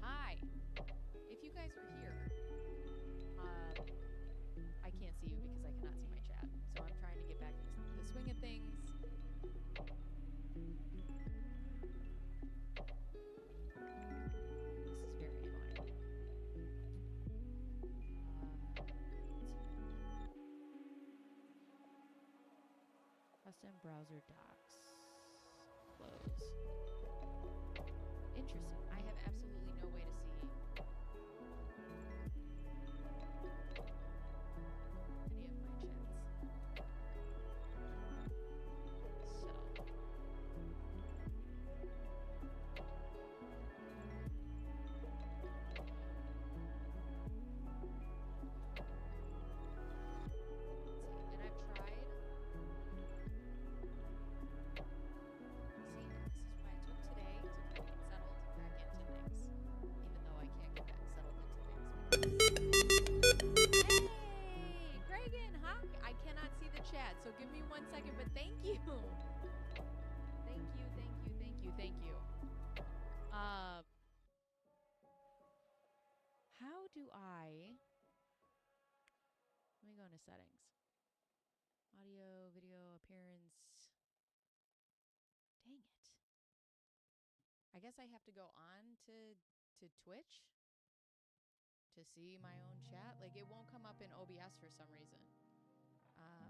Hi. If you guys are here, I can't see you because I cannot see my chat. So I'm trying to get back into the swing of things. This is very annoying. Custom browser docs. Close. Interesting. I have absolutely no way to see any of my chats. So and I've tried. See, this is why I took today to get settled back into things, even though I can't get back settled into things. Hey, Kragan, hi. I cannot see the chat, so give me 1 second, but thank you. Thank you, thank you, thank you, thank you. How do I... Let me go into settings. Audio, video, appearance. Dang it. I guess I have to go on to Twitch to see my own chat. Like, it won't come up in OBS for some reason.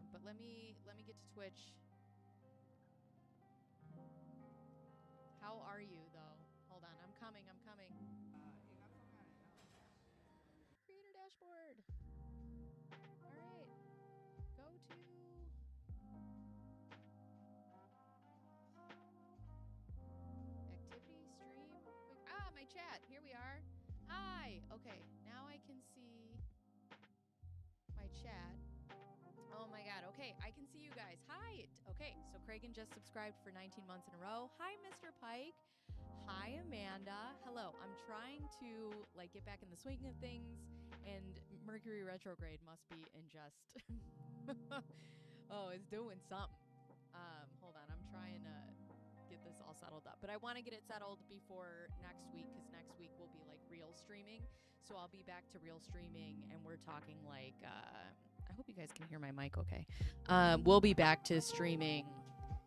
But let me get to Twitch. How are you, though? Hold on, I'm coming. Creator dashboard. All right. Go to... Activity, stream. My chat. Here we are. Hi. Okay, now I can see my chat. Oh my god. Okay, I can see you guys. Hi. Okay, so Kragan just subscribed for 19 months in a row. Hi, Mr. Pike. Hi, Amanda. Hello. I'm trying to get back in the swing of things, and Mercury retrograde must be in just oh, it's doing something. Hold on. I'm trying to get this all settled up, but I want to get it settled before next week, because next week will be real streaming. So I'll be back to real streaming, and we're talking I hope you guys can hear my mic okay. We'll be back to streaming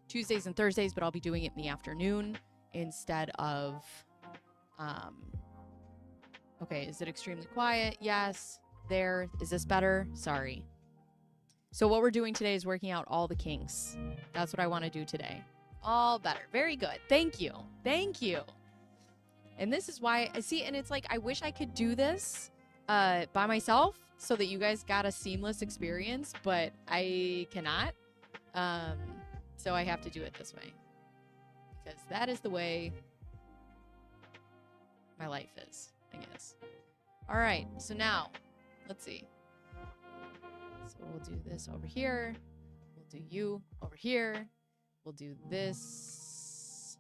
Tuesdays and Thursdays, but I'll be doing it in the afternoon instead of okay, is it extremely quiet? Yes. There. Is this better? Sorry. So what we're doing today is working out all the kinks. That's what I want to do today. All better. Very good. Thank you. Thank you. And this is why I see, and it's I wish I could do this by myself so that you guys got a seamless experience, but I cannot. So I have to do it this way, because that is the way my life is, I guess. All right. So now, let's see. So we'll do this over here. We'll do you over here. We'll do this.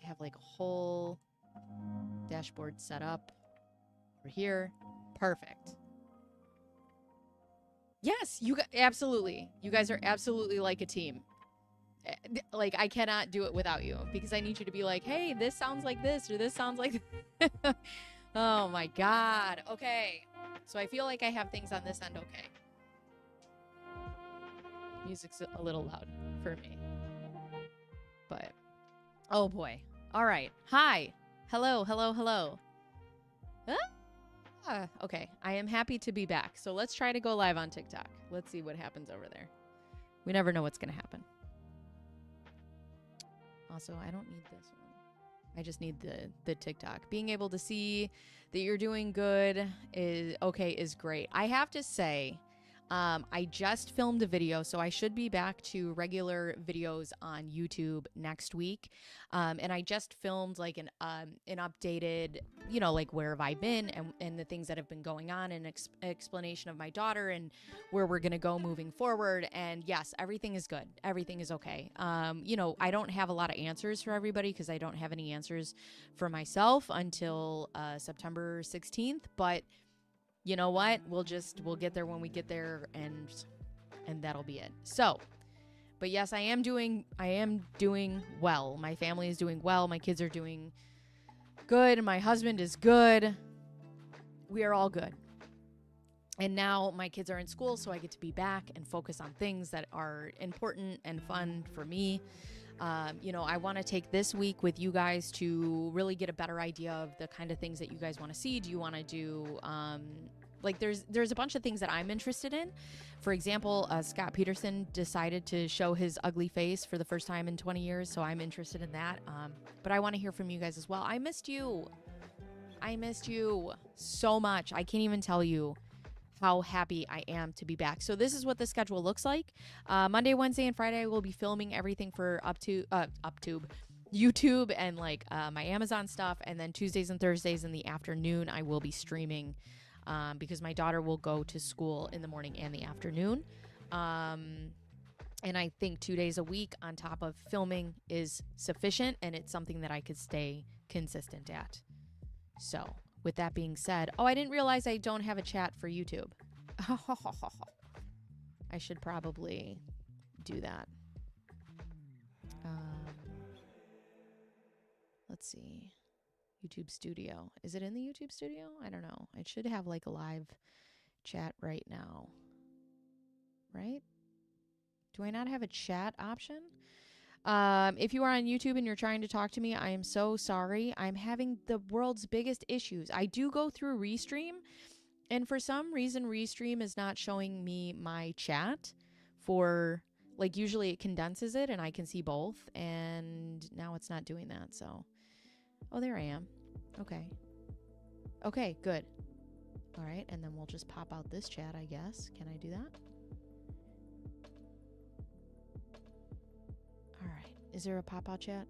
I have a whole dashboard set up over here. Perfect. Yes, you guys, absolutely. You guys are absolutely like a team. I cannot do it without you, because I need you to be hey, this sounds like this, or this sounds like oh my god. Okay. So I feel I have things on this end okay. Music's a little loud for me. But oh boy. All right. Hi. Hello, hello, hello. Okay. I am happy to be back. So let's try to go live on TikTok. Let's see what happens over there. We never know what's going to happen. Also, I don't need this one. I just need the TikTok. Being able to see that you're doing good is great. I have to say, I just filmed a video, so I should be back to regular videos on YouTube next week. And I just filmed like an updated, you know, like where have I been and the things that have been going on, and explanation of my daughter and where we're gonna go moving forward. And yes, everything is good. Everything is okay. You know, I don't have a lot of answers for everybody because I don't have any answers for myself until September 16th, but you know what? We'll get there when we get there, and that'll be it. So, but yes, I am doing well. My family is doing well. My kids are doing good. My husband is good. We are all good. And now my kids are in school, so I get to be back and focus on things that are important and fun for me. You know, I want to take this week with you guys to really get a better idea of the kind of things that you guys want to see. Do you want to do, like there's a bunch of things that I'm interested in. For example, Scott Peterson decided to show his ugly face for the first time in 20 years. So I'm interested in that. But I want to hear from you guys as well. I missed you so much. I can't even tell you how happy I am to be back. So this is what the schedule looks like. Monday, Wednesday, and Friday I will be filming everything for UpTube, YouTube, and like my Amazon stuff. And then Tuesdays and Thursdays in the afternoon I will be streaming because my daughter will go to school in the morning and the afternoon. And I think 2 days a week on top of filming is sufficient, and it's something that I could stay consistent at. So with that being said, oh, I didn't realize I don't have a chat for YouTube. I should probably do that. Let's see. YouTube Studio. Is it in the YouTube Studio? I don't know. It should have like a live chat right now. Right? Do I not have a chat option? If you are on YouTube and you're trying to talk to me, I am so sorry. I'm having the world's biggest issues. I do go through Restream, and for some reason, Restream is not showing me my chat for, like, usually it condenses it and I can see both, and now it's not doing that, so. Oh, there I am. Okay. Okay, good. All right, and then we'll just pop out this chat, I guess. Can I do that? All right. Is there a pop-out chat?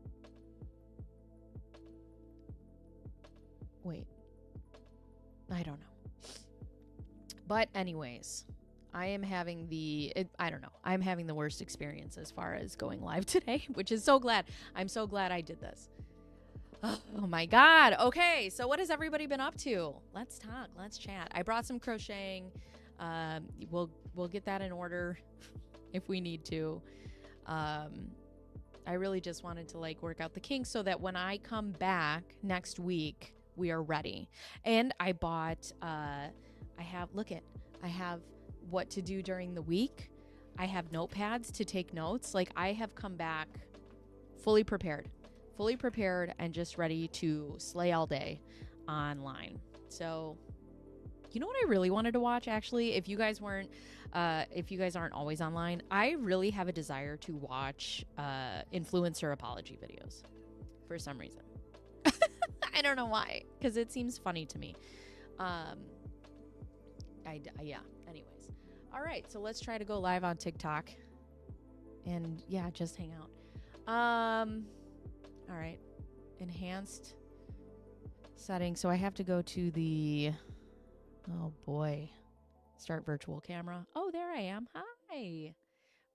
Wait. I don't know. But anyways, I am having I don't know. I'm having the worst experience as far as going live today, which is so glad. I'm so glad I did this. Oh my God. Okay. So what has everybody been up to? Let's talk. Let's chat. I brought some crocheting. We'll get that in order if we need to. I really just wanted to like work out the kinks so that when I come back next week, we are ready. And I bought, I have what to do during the week. I have notepads to take notes. Like, I have come back fully prepared and just ready to slay all day online. So, you know what I really wanted to watch, actually? If you guys aren't always online, I really have a desire to watch influencer apology videos for some reason. I don't know why, because it seems funny to me. Yeah. Anyways, all right. So let's try to go live on TikTok, and yeah, just hang out. All right. Enhanced settings. So I have to go to the. Oh boy. Start virtual camera. Oh, there I am. Hi.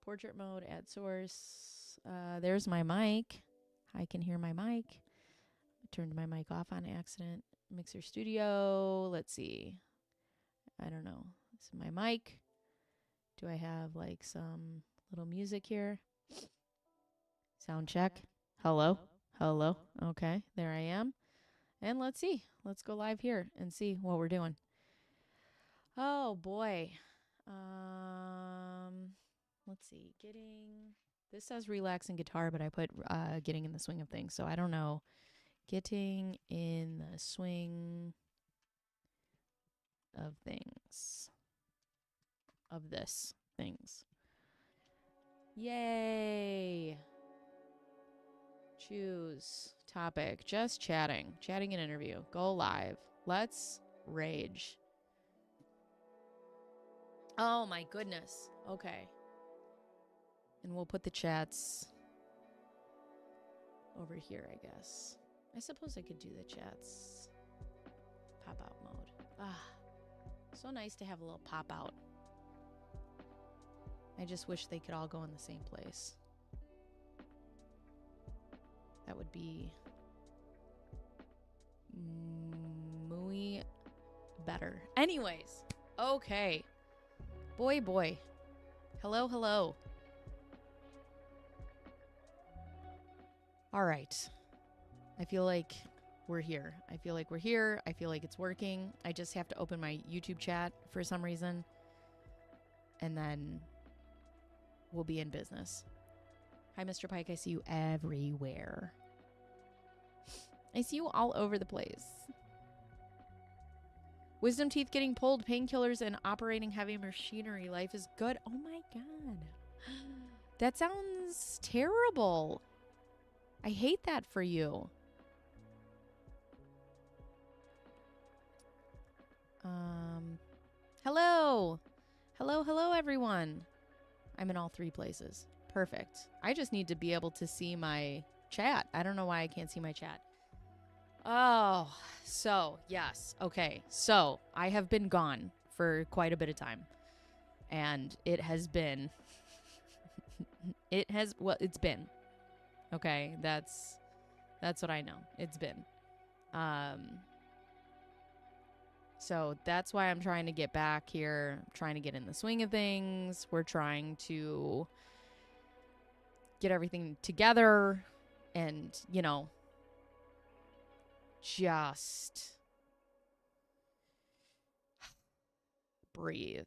Portrait mode. Add source. There's my mic. I can hear my mic. Turned my mic off on accident. Mixer Studio. Let's see. I don't know. This is my mic. Do I have like some little music here? Sound check. Hello. Hello. Okay. There I am. And let's see. Let's go live here and see what we're doing. Oh boy. Let's see. This says relaxing guitar, but I put getting in the swing of things. So I don't know. Getting in the swing of things. Of this things. Yay. Choose topic. Just chatting. Chatting and interview. Go live. Let's rage. Oh my goodness. Okay. And we'll put the chats over here, I guess. I suppose I could do the chats pop out mode. Ah, so nice to have a little pop out. I just wish they could all go in the same place. That would be muy better. Anyways, okay. Boy. Hello. All right. I feel like we're here. I feel like it's working. I just have to open my YouTube chat for some reason. And then we'll be in business. Hi, Mr. Pike. I see you everywhere. I see you all over the place. Wisdom teeth getting pulled, painkillers, and operating heavy machinery. Life is good. Oh my God. That sounds terrible. I hate that for you. Hello, everyone. I'm in all three places. Perfect. I just need to be able to see my chat. I don't know why I can't see my chat. Oh, so, yes. Okay, so I have been gone for quite a bit of time. And it has been... it's been. Okay, that's what I know. It's been. So that's why I'm trying to get back here. I'm trying to get in the swing of things. We're trying to get everything together and, you know, just breathe.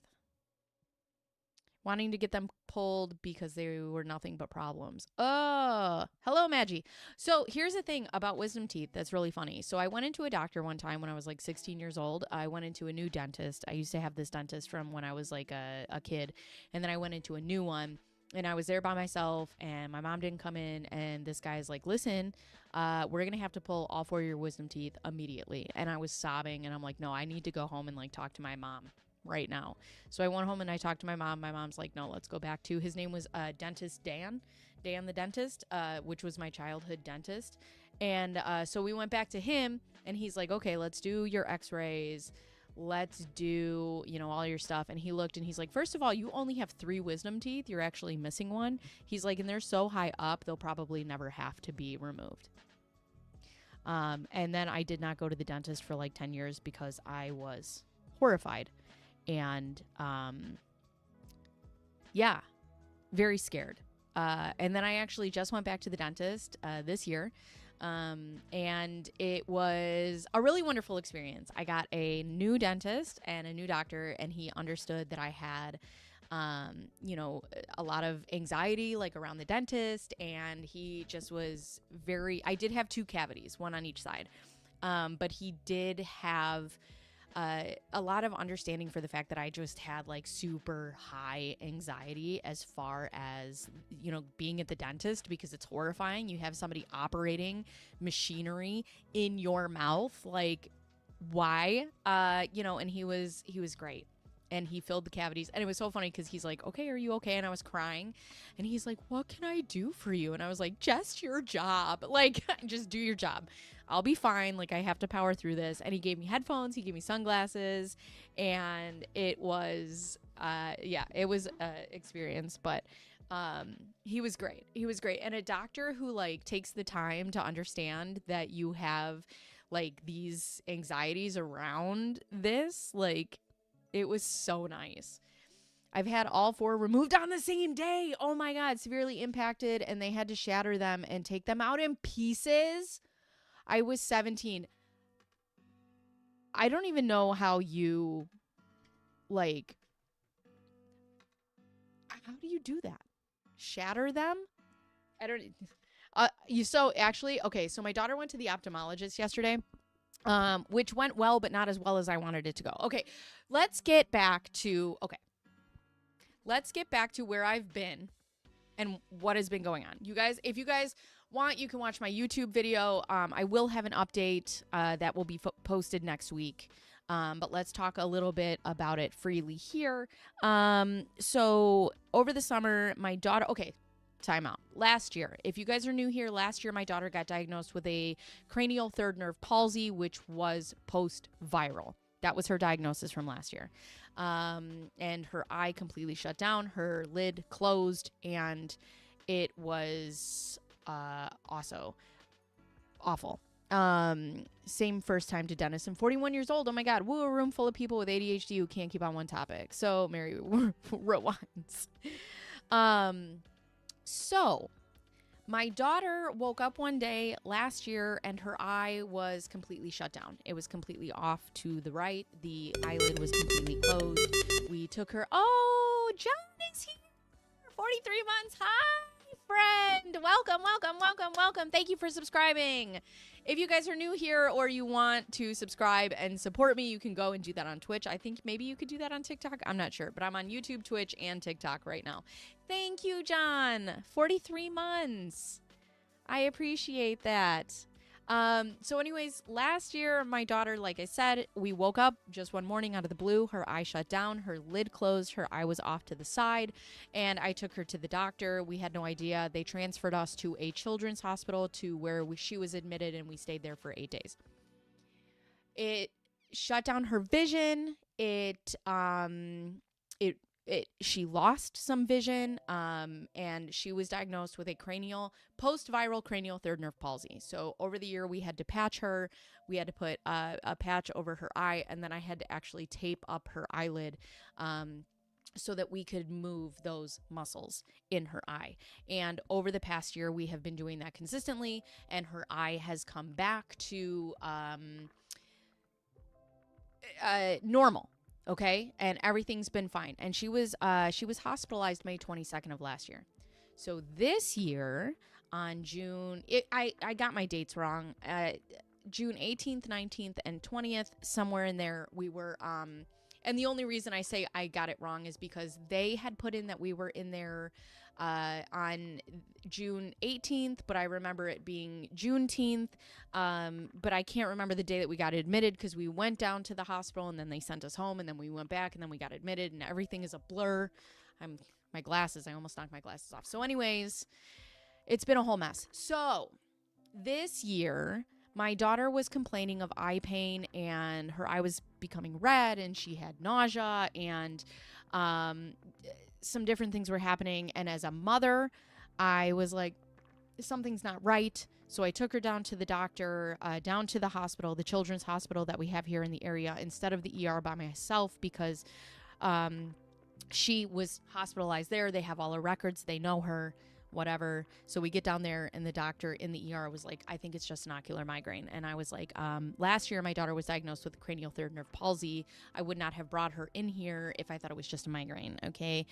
Wanting to get them pulled because they were nothing but problems. Oh, hello, Maggie. So here's the thing about wisdom teeth that's really funny. So I went into a doctor one time when I was like 16 years old. I went into a new dentist. I used to have this dentist from when I was like a kid. And then I went into a new one. And I was there by myself, and my mom didn't come in. And this guy's like, listen, we're going to have to pull all 4 of your wisdom teeth immediately. And I was sobbing, and I'm like, no, I need to go home and like talk to my mom right now. So I went home and I talked to my mom. My mom's like, no, let's go back to, his name was dentist Dan the dentist, which was my childhood dentist. And so we went back to him, and he's like, okay, let's do your x-rays. Let's do, you know, all your stuff. And he looked and he's like, first of all, you only have 3 wisdom teeth. You're actually missing one. He's like, and they're so high up, they'll probably never have to be removed. And then I did not go to the dentist for like 10 years because I was horrified. And, yeah, very scared. And then I actually just went back to the dentist, this year. And it was a really wonderful experience. I got a new dentist and a new doctor, and he understood that I had, you know, a lot of anxiety, like around the dentist. And he just was I did have 2 cavities, one on each side. But he did have, a lot of understanding for the fact that I just had like super high anxiety as far as, you know, being at the dentist, because it's horrifying. You have somebody operating machinery in your mouth. Like, why? You know, and he was great. And he filled the cavities. And it was so funny because he's like, okay, are you okay? And I was crying. And he's like, what can I do for you? And I was like, just your job. Like, just do your job. I'll be fine. Like, I have to power through this. And he gave me headphones. He gave me sunglasses. And it was, yeah, it was an experience. But he was great. He was great. And a doctor who, like, takes the time to understand that you have, like, these anxieties around this, like, it was so nice. I've had all 4 removed on the same day. Oh my God, severely impacted. And they had to shatter them and take them out in pieces. I was 17. I don't even know how you, like, how do you do that? Shatter them? I don't, so actually, okay, so my daughter went to the ophthalmologist yesterday. Which went well, but not as well as I wanted it to go. Okay, let's get back to where I've been and what has been going on. You guys, if you guys want, you can watch my YouTube video. I will have an update that will be posted next week. But let's talk a little bit about it freely here. So over the summer, my daughter, okay, time out. Last year, if you guys are new here, last year my daughter got diagnosed with a cranial third nerve palsy, which was post-viral. That was her diagnosis from last year. And her eye completely shut down, her lid closed, and it was also awful. Same first time to dentist. I'm 41 years old. Oh my God. Woo, a room full of people with ADHD who can't keep on one topic. So Mary rewinds. So my daughter woke up one day last year and her eye was completely shut down. It was completely off to the right. The eyelid was completely closed. We took her. Oh, John is here. 43 months. Hi, friend. Welcome, welcome, welcome, welcome. Thank you for subscribing. If you guys are new here or you want to subscribe and support me, you can go and do that on Twitch. I think maybe you could do that on TikTok. I'm not sure, but I'm on YouTube, Twitch, and TikTok right now. Thank you, John. 43 months. I appreciate that. So anyways, last year, my daughter, like I said, we woke up just one morning out of the blue. Her eye shut down, her lid closed, her eye was off to the side, and I took her to the doctor. We had no idea. They transferred us to a children's hospital to where she was admitted, and we stayed there for 8 days. It shut down her vision. She lost some vision, and she was diagnosed with a post-viral cranial third nerve palsy. So over the year, we had to patch her. We had to put a patch over her eye, and then I had to actually tape up her eyelid so that we could move those muscles in her eye. And over the past year, we have been doing that consistently, and her eye has come back to normal. Okay. And everything's been fine. And she was hospitalized May 22nd of last year. So this year on I got my dates wrong. June 18th, 19th, and 20th, somewhere in there, we were, and the only reason I say I got it wrong is because they had put in that we were in there on June 18th, but I remember it being Juneteenth. But I can't remember the day that we got admitted because we went down to the hospital and then they sent us home and then we went back and then we got admitted and everything is a blur. My glasses, I almost knocked my glasses off. So anyways, it's been a whole mess. So this year, my daughter was complaining of eye pain and her eye was becoming red and she had nausea and some different things were happening. And as a mother, I was like, something's not right. So I took her down to the doctor, down to the hospital, the children's hospital that we have here in the area, instead of the ER by myself, because she was hospitalized there. They have all her records. They know her, whatever. So we get down there and the doctor in the ER was like, I think it's just an ocular migraine. And I was like, last year my daughter was diagnosed with cranial third nerve palsy. I would not have brought her in here if I thought it was just a migraine. Okay.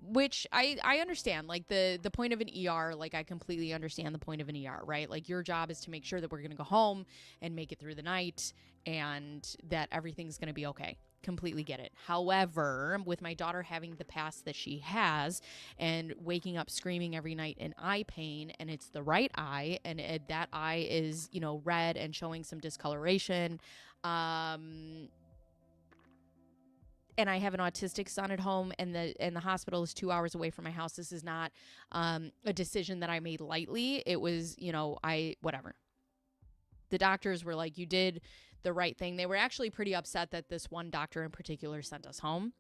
Which I understand, like the point of an ER, like I completely understand the point of an ER, right? Like your job is to make sure that we're going to go home and make it through the night and that everything's going to be okay. Completely get it. However, with my daughter having the past that she has and waking up screaming every night in eye pain, and it's the right eye, and that eye is, red and showing some discoloration. And I have an autistic son at home, and the hospital is 2 hours away from my house. This is not a decision that I made lightly. It was, whatever. The doctors were like, you did the right thing. They were actually pretty upset that this one doctor in particular sent us home,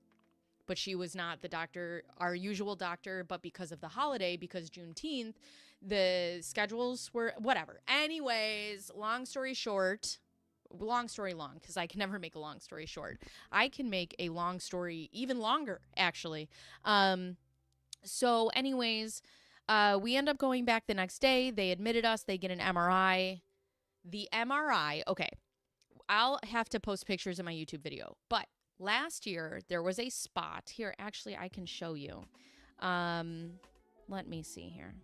but she was not the doctor, our usual doctor, but because of the holiday, because Juneteenth, the schedules were whatever. Anyways, long story long, because I can never make a long story short. I can make a long story even longer, actually. So anyways, we end up going back the next day. They admitted us. They get an MRI. The MRI, okay, I'll have to post pictures in my YouTube video, but last year there was a spot here. Actually, I can show you. Let me see here.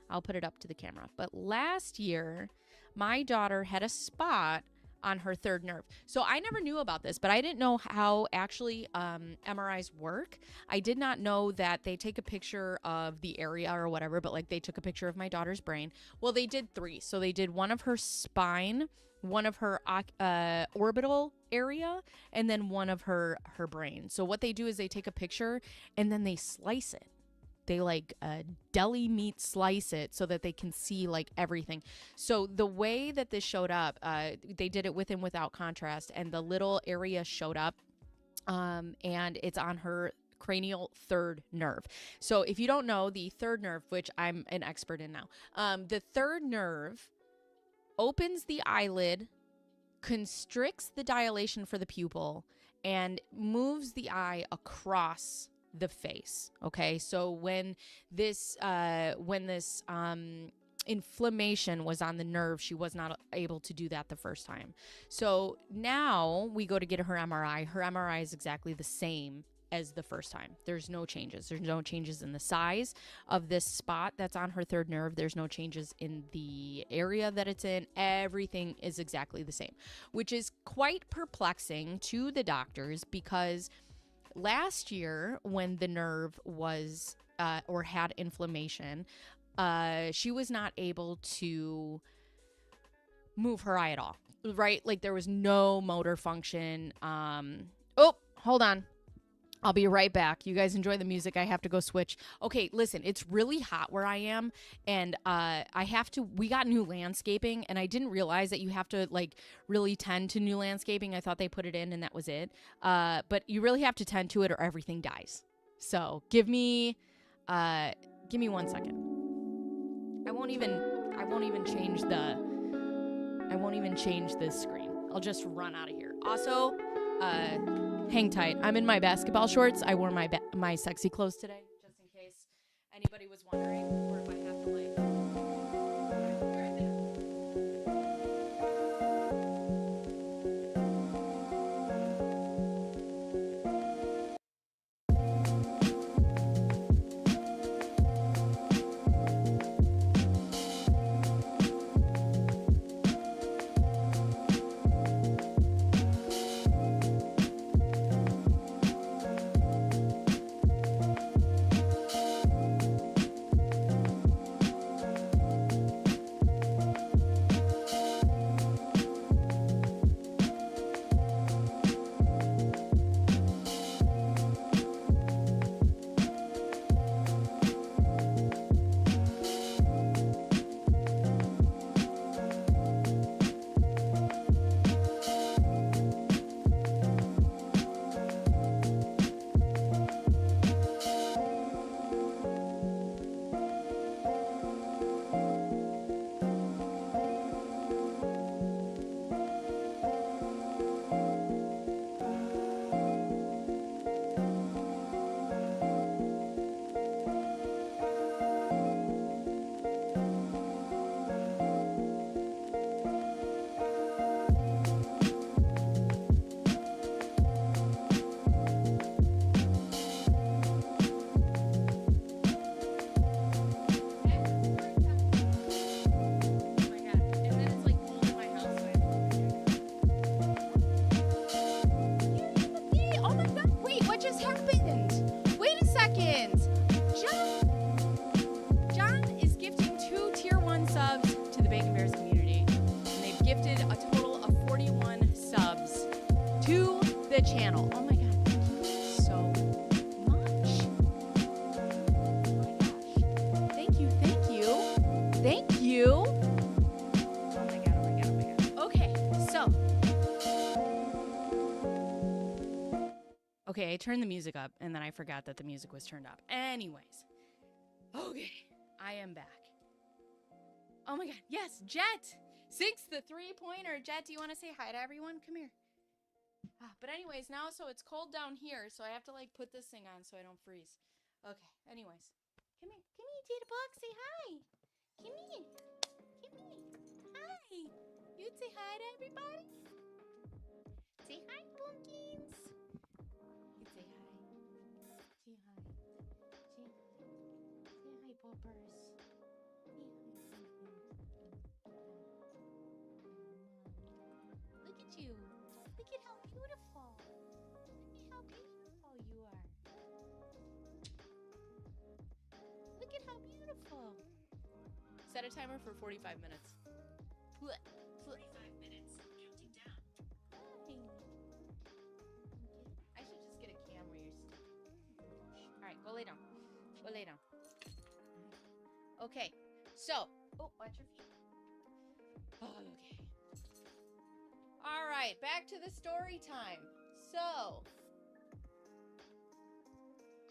I'll put it up to the camera. But last year, my daughter had a spot on her third nerve. So I never knew about this, but I didn't know how actually MRIs work. I did not know that they take a picture of the area or whatever, but like they took a picture of my daughter's brain. Well, they did 3. So they did one of her spine, one of her orbital area, and then one of her brain. So what they do is they take a picture and then they slice it. They like deli meat slice it so that they can see like everything. So the way that this showed up, they did it with and without contrast, and the little area showed up, and it's on her cranial third nerve. So if you don't know, the third nerve, which I'm an expert in now, the third nerve opens the eyelid, constricts the dilation for the pupil, and moves the eye across the face. Okay, so when this inflammation was on the nerve, she was not able to do that the first time. So now we go to get her MRI. Her MRI is exactly the same as the first time. There's no changes. There's no changes in the size of this spot that's on her third nerve. There's no changes in the area that it's in. Everything is exactly the same, which is quite perplexing to the doctors, because last year when the nerve was or had inflammation, she was not able to move her eye at all, right? Like there was no motor function. Oh, hold on. I'll be right back. You guys enjoy the music. I have to go switch. Okay, listen, it's really hot where I am, and we got new landscaping, and I didn't realize that you have to like really tend to new landscaping. I thought they put it in and that was it. But you really have to tend to it or everything dies. So give me 1 second. I won't even change the screen. I'll just run out of here. Also, hang tight. I'm in my basketball shorts. I wore my sexy clothes today, just in case anybody was wondering, or if I have to like. Channel. Oh my god, thank you so much. Oh my gosh. Thank you. Oh my god. Okay, so. Okay, I turned the music up and then I forgot that the music was turned up. Anyways. Okay, I am back. Oh my god, yes, Jet! Sinks the 3-pointer. Jet, do you want to say hi to everyone? Come here. But anyways, now so it's cold down here, so I have to like put this thing on so I don't freeze. Okay, anyways. Come here, Tita Buck, say hi. Come here. Hi. You'd say hi to everybody? Say hi, pumpkins. You'd say hi. Say hi. Say hi, poppers. Say hi. Look Look at how beautiful. Look at how beautiful you are. Look at how beautiful. Set a timer for 45 minutes. 45 minutes, counting down. I should just get a cam where you're All right, go lay down. Go lay down. Okay, so, oh, watch your feet. Okay. All right, back to the story time. So,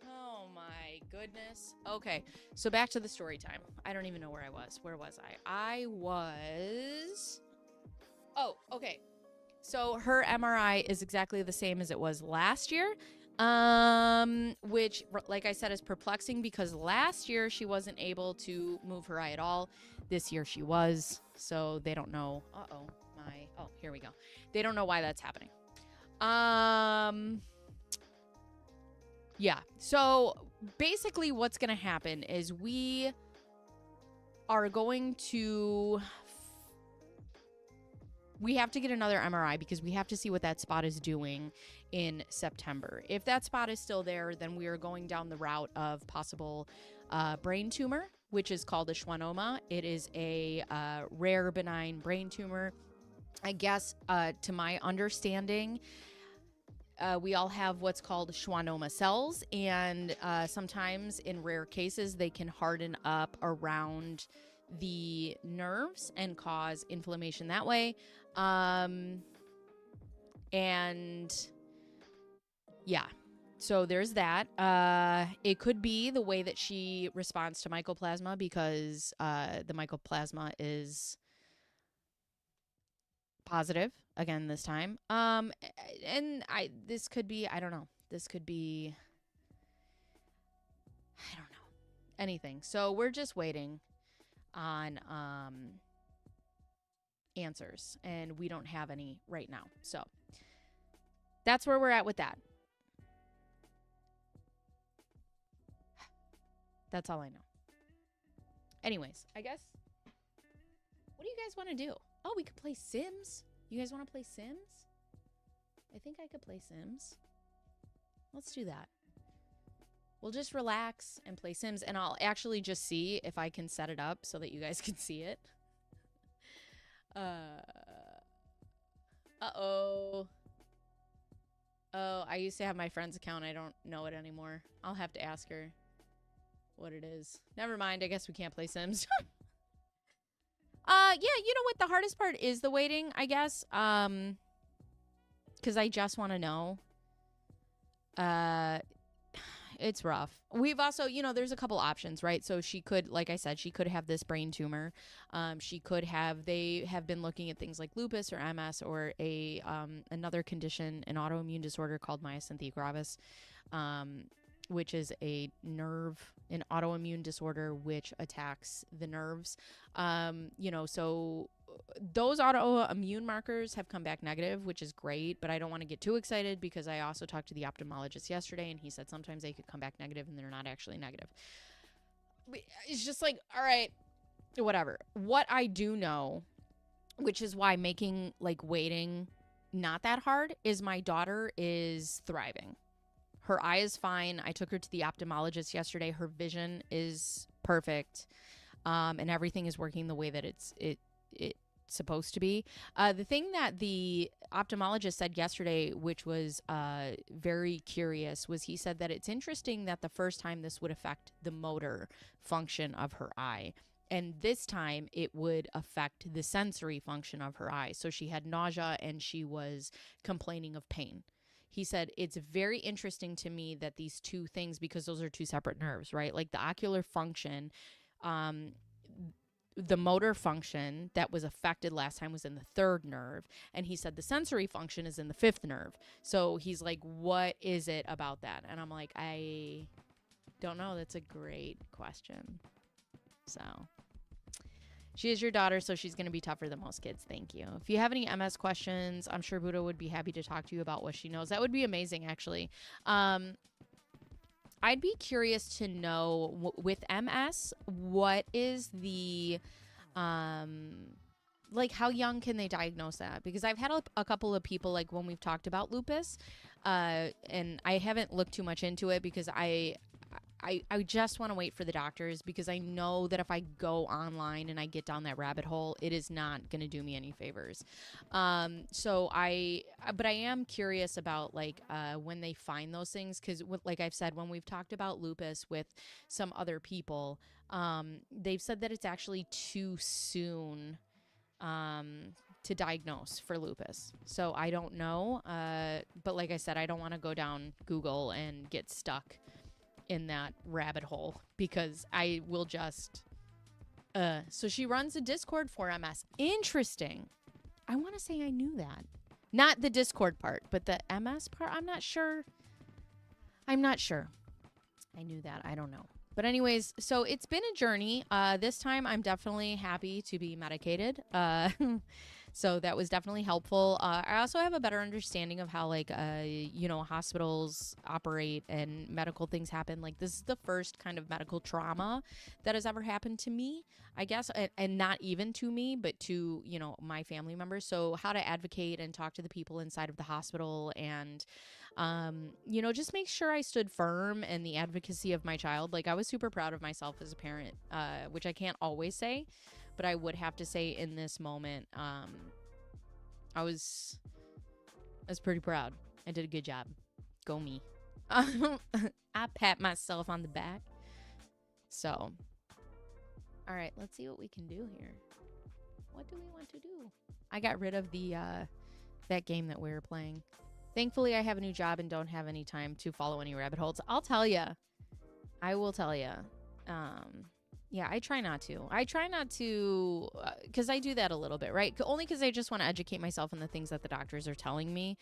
oh my goodness. Okay, so back to the story time. I don't even know where I was. Where was I? I was... Oh, okay. So her MRI is exactly the same as it was last year, which, like I said, is perplexing because last year she wasn't able to move her eye at all. This year she was, so they don't know. Oh, here we go. They don't know why that's happening. Yeah. So basically what's going to happen is we are going to... We have to get another MRI because we have to see what that spot is doing in September. If that spot is still there, then we are going down the route of possible brain tumor, which is called a schwannoma. It is a rare benign brain tumor. I guess, to my understanding, we all have what's called schwannoma cells, and sometimes in rare cases, they can harden up around the nerves and cause inflammation that way. And yeah, so there's that. It could be the way that she responds to mycoplasma because the mycoplasma is positive again this time. And this could be, I don't know. This could be, I don't know, anything. So we're just waiting on answers, and we don't have any right now. So that's where we're at with that. That's all I know. Anyways, I guess, what do you guys want to do? Oh, we could play Sims. You guys want to play Sims? I think I could play Sims. Let's do that. We'll just relax and play Sims, and I'll actually just see if I can set it up so that you guys can see it. Uh-oh. Oh, I used to have my friend's account. I don't know it anymore. I'll have to ask her what it is. Never mind. I guess we can't play Sims. Yeah, you know what? The hardest part is the waiting, I guess. Because I just want to know. It's rough. We've also, you know, there's a couple options, right? So she could, like I said, she could have this brain tumor. She could have, they have been looking at things like lupus or MS or another condition, an autoimmune disorder called myasthenia gravis, which is an autoimmune disorder which attacks the nerves. You know, so those autoimmune markers have come back negative, which is great, but I don't want to get too excited because I also talked to the ophthalmologist yesterday and he said sometimes they could come back negative and they're not actually negative. It's just like, all right, whatever. What I do know, which is why making like waiting not that hard, is my daughter is thriving. Her eye is fine. I took her to the ophthalmologist yesterday. Her vision is perfect. And everything is working the way that it's supposed to be. The thing that the ophthalmologist said yesterday, which was very curious, was he said that it's interesting that the first time this would affect the motor function of her eye. And this time it would affect the sensory function of her eye. So she had nausea and she was complaining of pain. He said, it's very interesting to me that these two things, because those are two separate nerves, right? Like the ocular function, the motor function that was affected last time was in the third nerve. And he said the sensory function is in the fifth nerve. So he's like, what is it about that? And I'm like, I don't know. That's a great question. So she is your daughter, so she's going to be tougher than most kids. Thank you. If you have any MS questions, I'm sure Buddha would be happy to talk to you about what she knows. That would be amazing, actually. I'd be curious to know with MS, what is the like how young can they diagnose that? Because I've had a couple of people, like when we've talked about lupus, and I haven't looked too much into it because I just want to wait for the doctors, because I know that if I go online and I get down that rabbit hole, it is not going to do me any favors. But I am curious about like when they find those things, because like I've said, when we've talked about lupus with some other people, they've said that it's actually too soon to diagnose for lupus. So I don't know. But like I said, I don't want to go down Google and get stuck in that rabbit hole, because I will just so she runs a Discord for MS. Interesting. I want to say I knew that. Not the Discord part, but the MS part. I'm not sure. I knew that. I don't know. But anyways, so it's been a journey. This time I'm definitely happy to be medicated. So that was definitely helpful. I also have a better understanding of how, like, hospitals operate and medical things happen. Like, this is the first kind of medical trauma that has ever happened to me, I guess, and not even to me, but to, my family members. So how to advocate and talk to the people inside of the hospital, and, just make sure I stood firm in the advocacy of my child. Like, I was super proud of myself as a parent, which I can't always say. But I would have to say in this moment, I was pretty proud. I did a good job. Go me. I pat myself on the back. So, all right, let's see what we can do here. What do we want to do? I got rid of the that game that we were playing. Thankfully, I have a new job and don't have any time to follow any rabbit holes. I'll tell you. I will tell you. Yeah, I try not to. Because I do that a little bit, right? Only because I just want to educate myself on the things that the doctors are telling me.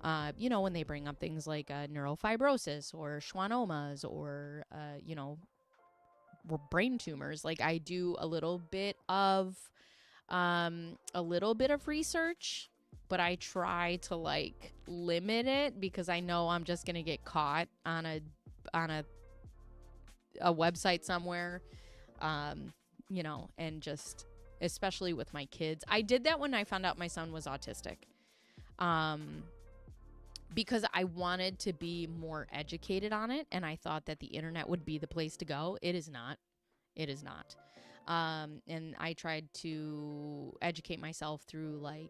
When they bring up things like neurofibrosis or schwannomas or, brain tumors. Like, I do a little bit of research, but I try to, like, limit it, because I know I'm just going to get caught on a website somewhere. And just, especially with my kids. I did that when I found out my son was autistic, because I wanted to be more educated on it, and I thought that the internet would be the place to go. It is not. And I tried to educate myself through, like,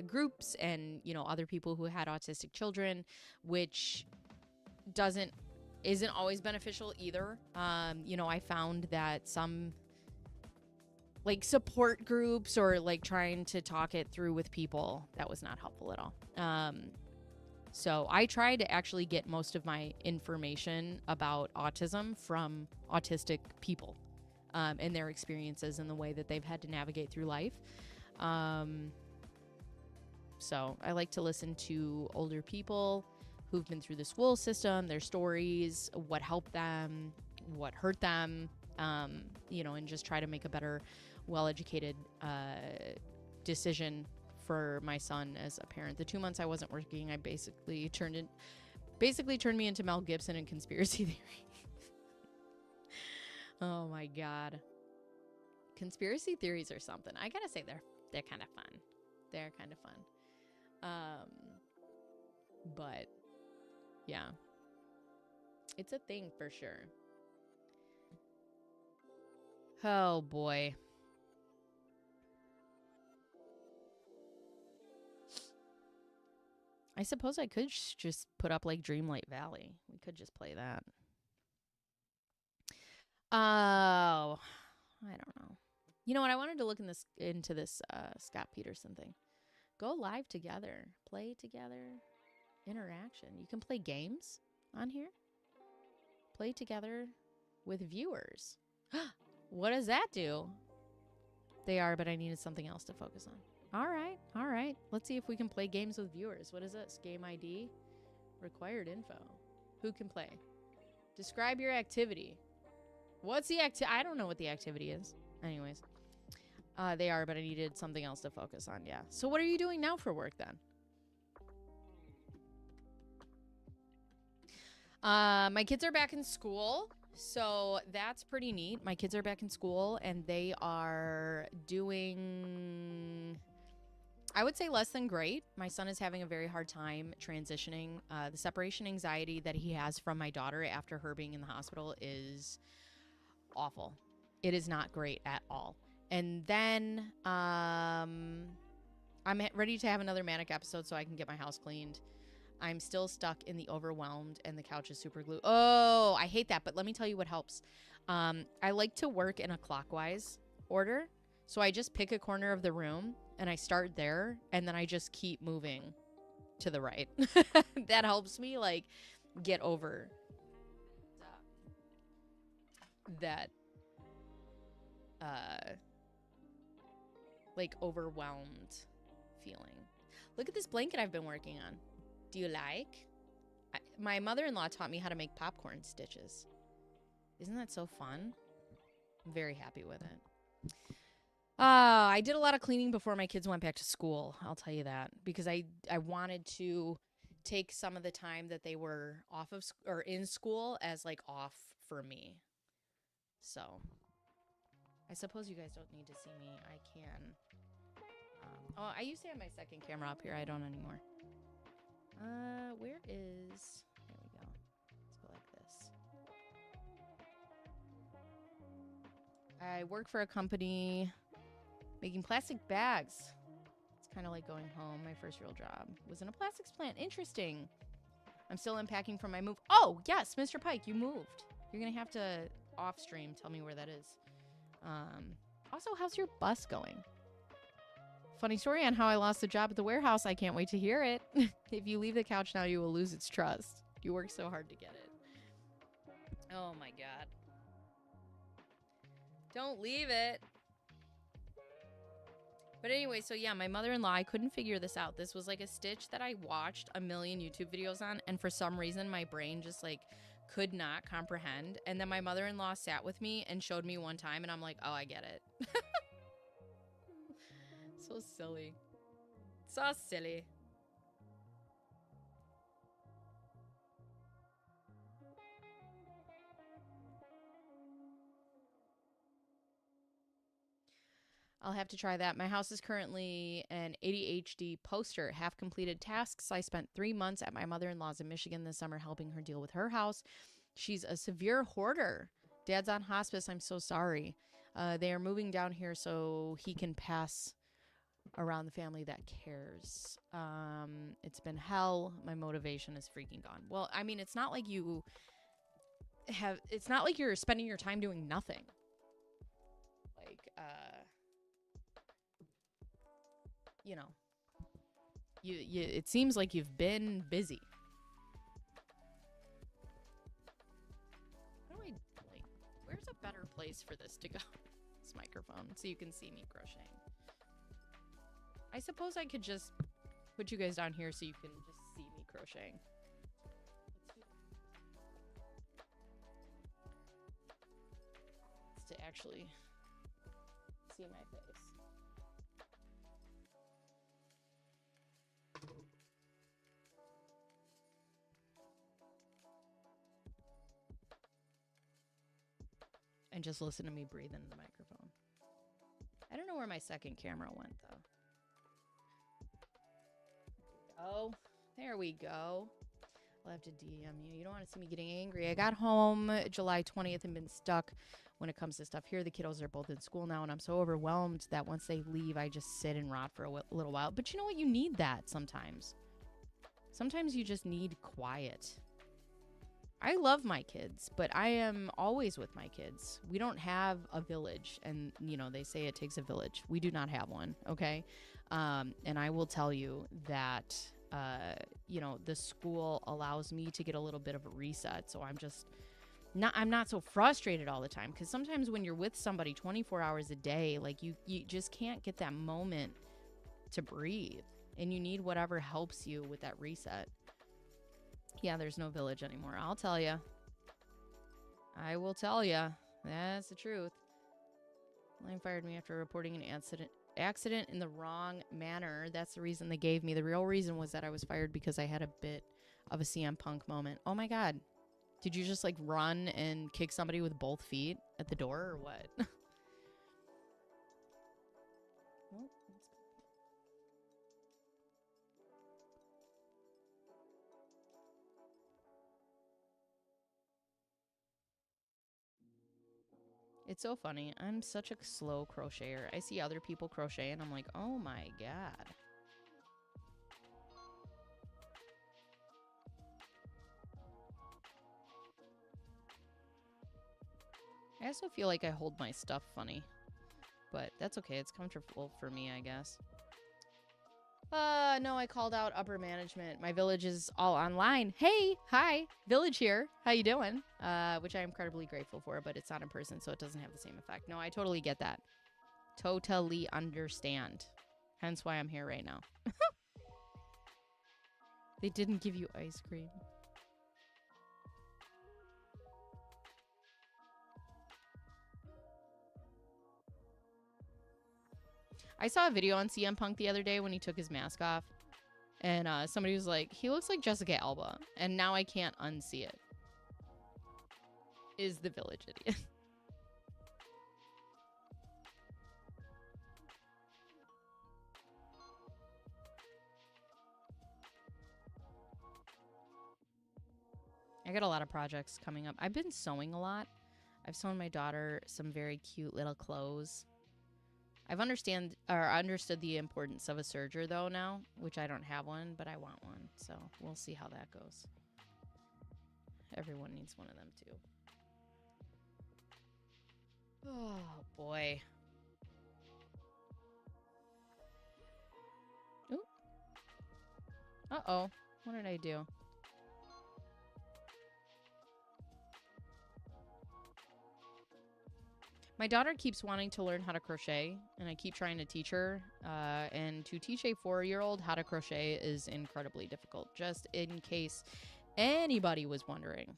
groups and, other people who had autistic children, which isn't always beneficial either. I found that some, like, support groups or, like, trying to talk it through with people, that was not helpful at all. So I tried to actually get most of my information about autism from autistic people, and their experiences and the way that they've had to navigate through life. So I like to listen to older people who've been through the school system, their stories, what helped them, what hurt them, and just try to make a better, well-educated decision for my son as a parent. The 2 months I wasn't working, I basically turned me into Mel Gibson in conspiracy theory. Oh my God. Conspiracy theories are something. I gotta say they're kind of fun. They're kind of fun. But yeah, it's a thing for sure. Oh boy. I suppose I could just put up, like, Dreamlight Valley. We could just play that. Oh, I don't know. You know what? I wanted to look into this Scott Peterson thing. Go live together, play together, interaction. You can play games on here. Play together with viewers. What does that do? They are, but I needed something else to focus on. All right. Let's see if we can play games with viewers. What is this? Game ID? Required info. Who can play? Describe your activity. What's the activity? I don't know what the activity is. Anyways. They are, but I needed something else to focus on, yeah. So what are you doing now for work, then? My kids are back in school, So that's pretty neat. My kids are back in school and they are doing, I would say, less than great. My son is having a very hard time transitioning. The separation anxiety that he has from my daughter after her being in the hospital is awful. It is not great at all. And then I'm ready to have another manic episode so I can get my house cleaned. I'm still stuck in the overwhelmed and the couch is super glued. Oh, I hate that. But let me tell you what helps. I like to work in a clockwise order. So I just pick a corner of the room and I start there and then I just keep moving to the right. That helps me like get over that like overwhelmed feeling. Look at this blanket I've been working on. Do you like? My mother-in-law taught me how to make popcorn stitches. Isn't that so fun? I'm very happy with it. I did a lot of cleaning before my kids went back to school. I'll tell you that because I wanted to take some of the time that they were off of or in school as like off for me. So I suppose you guys don't need to see me. I can. I used to have my second camera up here. I don't anymore. Where is... There we go. Let's go like this. I work for a company making plastic bags. It's kind of like going home. My first real job was in a plastics plant. Interesting. I'm still unpacking from my move. Oh, yes, Mr. Pike, you moved. You're going to have to, off stream, tell me where that is. Also, how's your bus going? Funny story on how I lost the job at the warehouse. I can't wait to hear it. If you leave the couch now, you will lose its trust. You worked so hard to get it. Oh my God. Don't leave it. But anyway, so yeah, my mother-in-law, I couldn't figure this out. This was like a stitch that I watched a million YouTube videos on. And for some reason, my brain just like could not comprehend. And then my mother-in-law sat with me and showed me one time. And I'm like, oh, I get it. So silly. So silly. I'll have to try that. My house is currently an ADHD poster, half completed tasks. I spent 3 months at my mother-in-law's in Michigan this summer helping her deal with her house. She's a severe hoarder. Dad's on hospice. I'm so sorry. They are moving down here so he can pass around the family that cares. It's been hell. My motivation is freaking gone. Well, I mean, it's not like you have, it's not like you're spending your time doing nothing. Like, you know, you it seems like you've been busy. How do I, like, where's a better place for this to go? This microphone, so you can see me crocheting. I suppose I could just put you guys down here so you can just see me crocheting. It's to actually see my face. And just listen to me breathe into the microphone. I don't know where my second camera went, though. Oh, there we go. I'll have to DM you. You don't want to see me getting angry. I got home July 20th and been stuck when it comes to stuff here. The kiddos are both in school now, and I'm so overwhelmed that once they leave, I just sit and rot for a little while. But you know what? You need that sometimes. Sometimes you just need quiet. I love my kids, but I am always with my kids. We don't have a village, and, you know, they say it takes a village. We do not have one, okay? And I will tell you that, you know, the school allows me to get a little bit of a reset. So I'm not so frustrated all the time. Because sometimes when you're with somebody 24 hours a day, like you just can't get that moment to breathe. And you need whatever helps you with that reset. Yeah, there's no village anymore. I'll tell you. I will tell you. That's the truth. Line fired me after reporting an accident in the wrong manner. That's the reason they gave me. The real reason was that I was fired because I had a bit of a CM Punk moment. Oh my God. Did you just like run and kick somebody with both feet at the door or what? Well, it's so funny. I'm such a slow crocheter. I see other people crochet and I'm like, oh my God. I also feel like I hold my stuff funny, but that's okay. It's comfortable for me, I guess. No, I called out upper management. My village is all online. Hey, hi, village here. How you doing? Which I'm incredibly grateful for, but it's not in person, so it doesn't have the same effect. No, I totally get that. Totally understand. Hence why I'm here right now. They didn't give you ice cream. I saw a video on CM Punk the other day when he took his mask off. And somebody was like, he looks like Jessica Alba. And now I can't unsee it. Is the village idiot. I got a lot of projects coming up. I've been sewing a lot. I've sewn my daughter some very cute little clothes. I've understood the importance of a serger though now, which I don't have one, but I want one. So we'll see how that goes. Everyone needs one of them too. Oh boy. Ooh. Uh-oh. What did I do? My daughter keeps wanting to learn how to crochet, and I keep trying to teach her. And to teach a 4-year-old how to crochet is incredibly difficult, just in case anybody was wondering.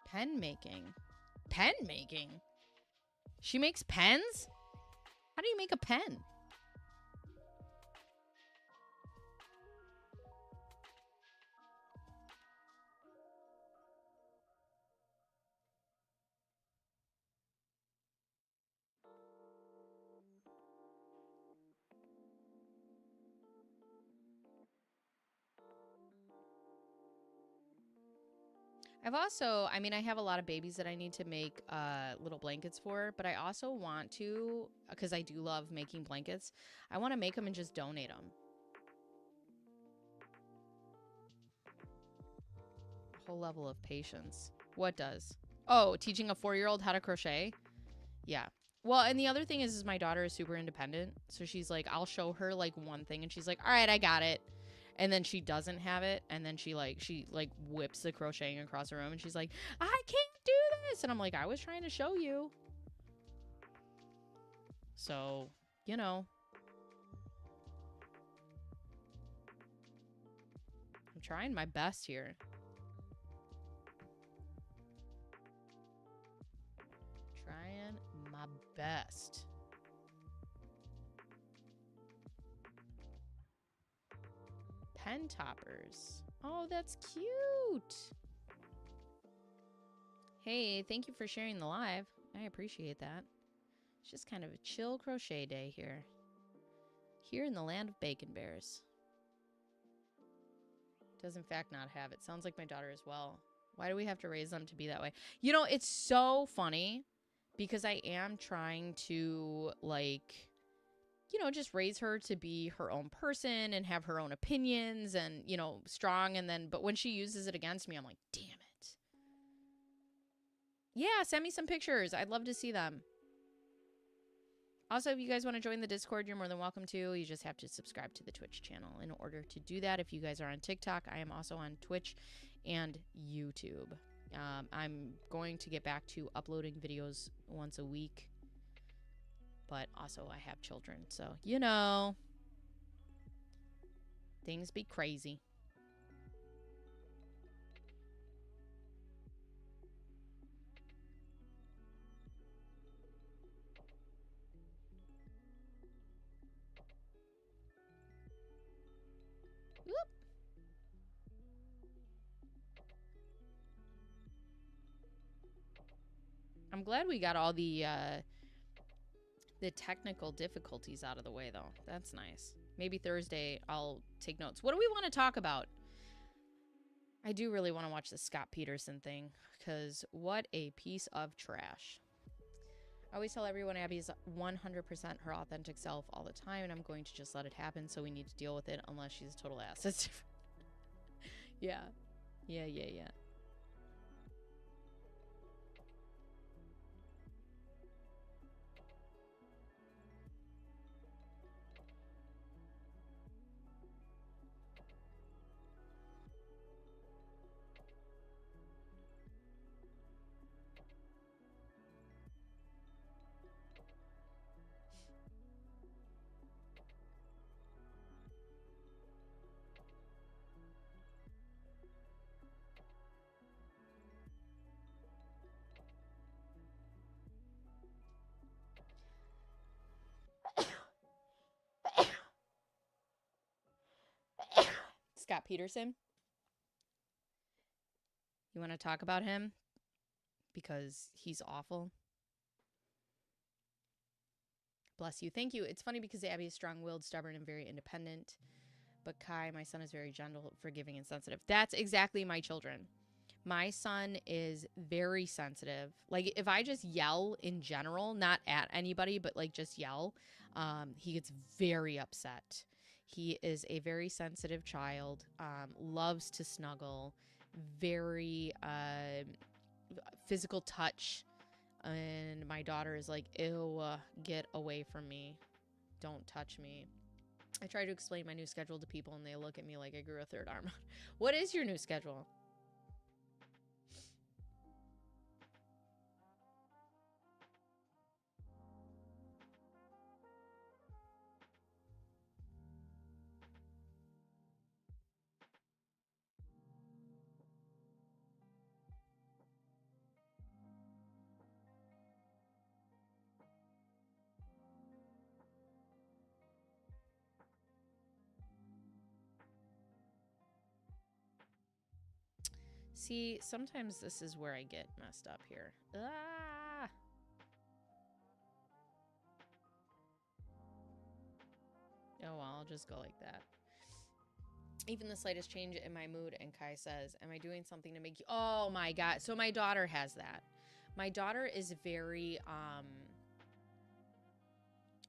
Pen making. Pen making? She makes pens? How do you make a pen? I have a lot of babies that I need to make little blankets for, but I also want to, because I do love making blankets, I want to make them and just donate them. A whole level of patience. What does? Oh, teaching a 4-year-old how to crochet? Yeah. Well, and the other thing is my daughter is super independent. So she's like, I'll show her like one thing and she's like, all right, I got it. And then she doesn't have it. And then she whips the crocheting across the room and she's like, I can't do this. And I'm like, I was trying to show you. So, you know. I'm trying my best here. Trying my best. Pen toppers. Oh, that's cute. Hey, thank you for sharing the live. I appreciate that. It's just kind of a chill crochet day here. Here in the land of bacon bears. Does in fact not have it. Sounds like my daughter as well. Why do we have to raise them to be that way? You know, it's so funny because I am trying to just raise her to be her own person and have her own opinions and, strong. But when she uses it against me, I'm like, damn it. Yeah, send me some pictures. I'd love to see them. Also, if you guys want to join the Discord, you're more than welcome to. You just have to subscribe to the Twitch channel in order to do that. If you guys are on TikTok, I am also on Twitch and YouTube. I'm going to get back to uploading videos once a week. But also I have children, so, things be crazy. Whoop. I'm glad we got all the technical difficulties out of the way, though. That's nice. Maybe Thursday I'll take notes. What do we want to talk about? I do really want to watch the Scott Peterson thing, because what a piece of trash. I always tell everyone Abby's 100% her authentic self all the time, and I'm going to just let it happen, so we need to deal with it unless she's a total ass. That's different. Yeah. Yeah. Scott Peterson. You want to talk about him? Because he's awful. Bless you. Thank you. It's funny because Abby is strong-willed, stubborn, and very independent. But Kai, my son, is very gentle, forgiving, and sensitive. That's exactly my children. My son is very sensitive. Like, if I just yell in general, not at anybody, but, like, just yell, he gets very upset. He is a very sensitive child, loves to snuggle, very physical touch. And my daughter is like, ew, get away from me. Don't touch me. I try to explain my new schedule to people, and they look at me like I grew a third arm. What is your new schedule? See, sometimes this is where I get messed up here. Ah! Oh, well, I'll just go like that. Even the slightest change in my mood, and Kai says, am I doing something to make you... Oh, my God. So my daughter has that. My daughter is very,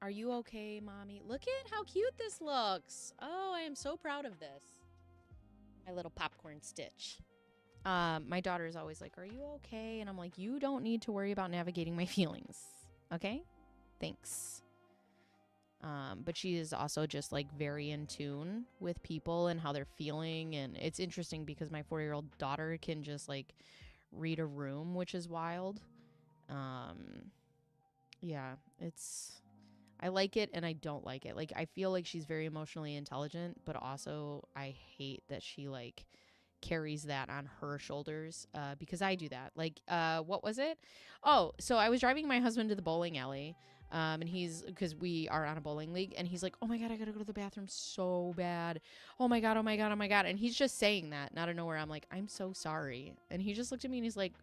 Are you okay, Mommy? Look at how cute this looks. Oh, I am so proud of this. My little popcorn Stitch. My daughter is always like, are you okay? And I'm like, you don't need to worry about navigating my feelings. Okay? Thanks. But she is also just like very in tune with people and how they're feeling. And it's interesting because my 4-year-old daughter can just like read a room, which is wild. Yeah, I like it and I don't like it. Like, I feel like she's very emotionally intelligent, but also I hate that she like carries that on her shoulders, because I do that. Like, what was it? Oh, so I was driving my husband to the bowling alley, and because we are on a bowling league, and he's like, oh my God, I gotta go to the bathroom so bad. Oh my God, oh my God, oh my God. And he's just saying that, and out of nowhere, I'm like, I'm so sorry. And he just looked at me and he's like,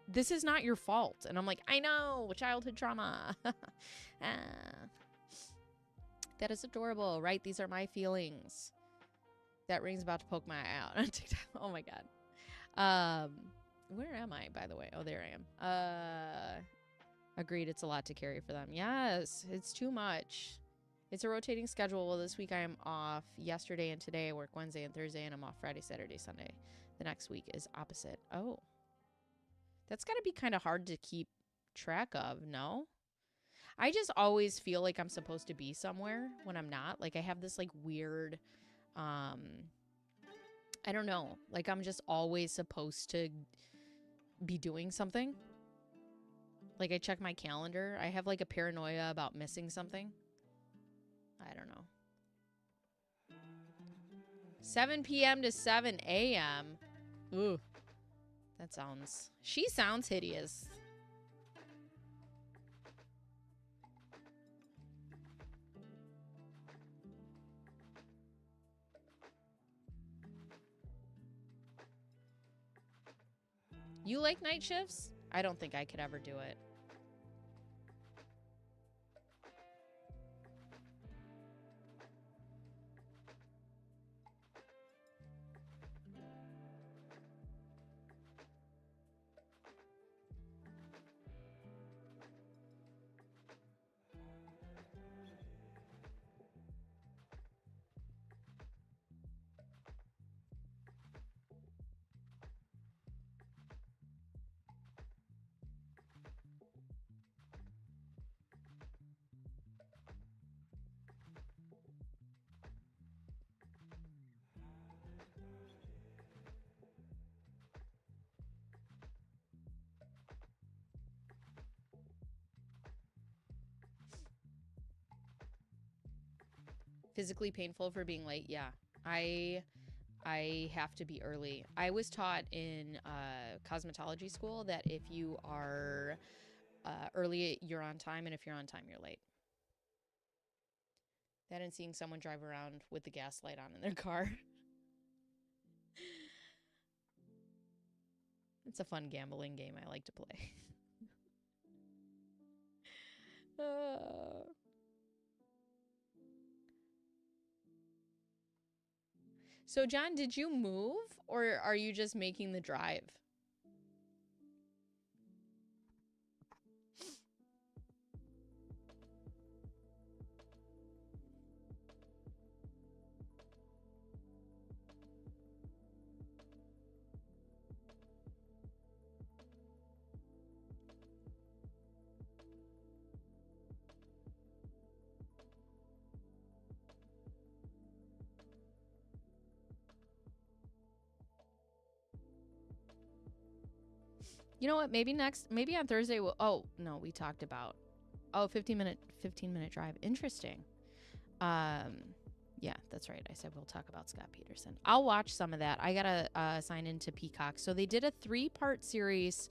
this is not your fault. And I'm like, I know, childhood trauma. That is adorable, right? These are my feelings. That ring's about to poke my eye out on TikTok. Oh my God. Where am I, by the way? Oh, there I am. Agreed, it's a lot to carry for them. Yes, it's too much. It's a rotating schedule. Well, this week I am off. Yesterday and today I work Wednesday and Thursday, and I'm off Friday, Saturday, Sunday. The next week is opposite. Oh. That's got to be kind of hard to keep track of, no? I just always feel like I'm supposed to be somewhere when I'm not. Like, I have this, like, weird, I don't know. Like, I'm just always supposed to be doing something. Like, I check my calendar. I have, like, a paranoia about missing something. I don't know. 7 p.m. to 7 a.m. Ooh. She sounds hideous. You like night shifts? I don't think I could ever do it. Physically painful for being late? Yeah. I have to be early. I was taught in cosmetology school that if you are early, you're on time, and if you're on time, you're late. That and seeing someone drive around with the gas light on in their car. It's a fun gambling game I like to play. So, John, did you move or are you just making the drive? You know what? Maybe on Thursday we'll, oh, no, we talked about, 15 minute drive. Interesting. Yeah, that's right. I said we'll talk about Scott Peterson. I'll watch some of that. I gotta sign into Peacock. So they did a 3-part series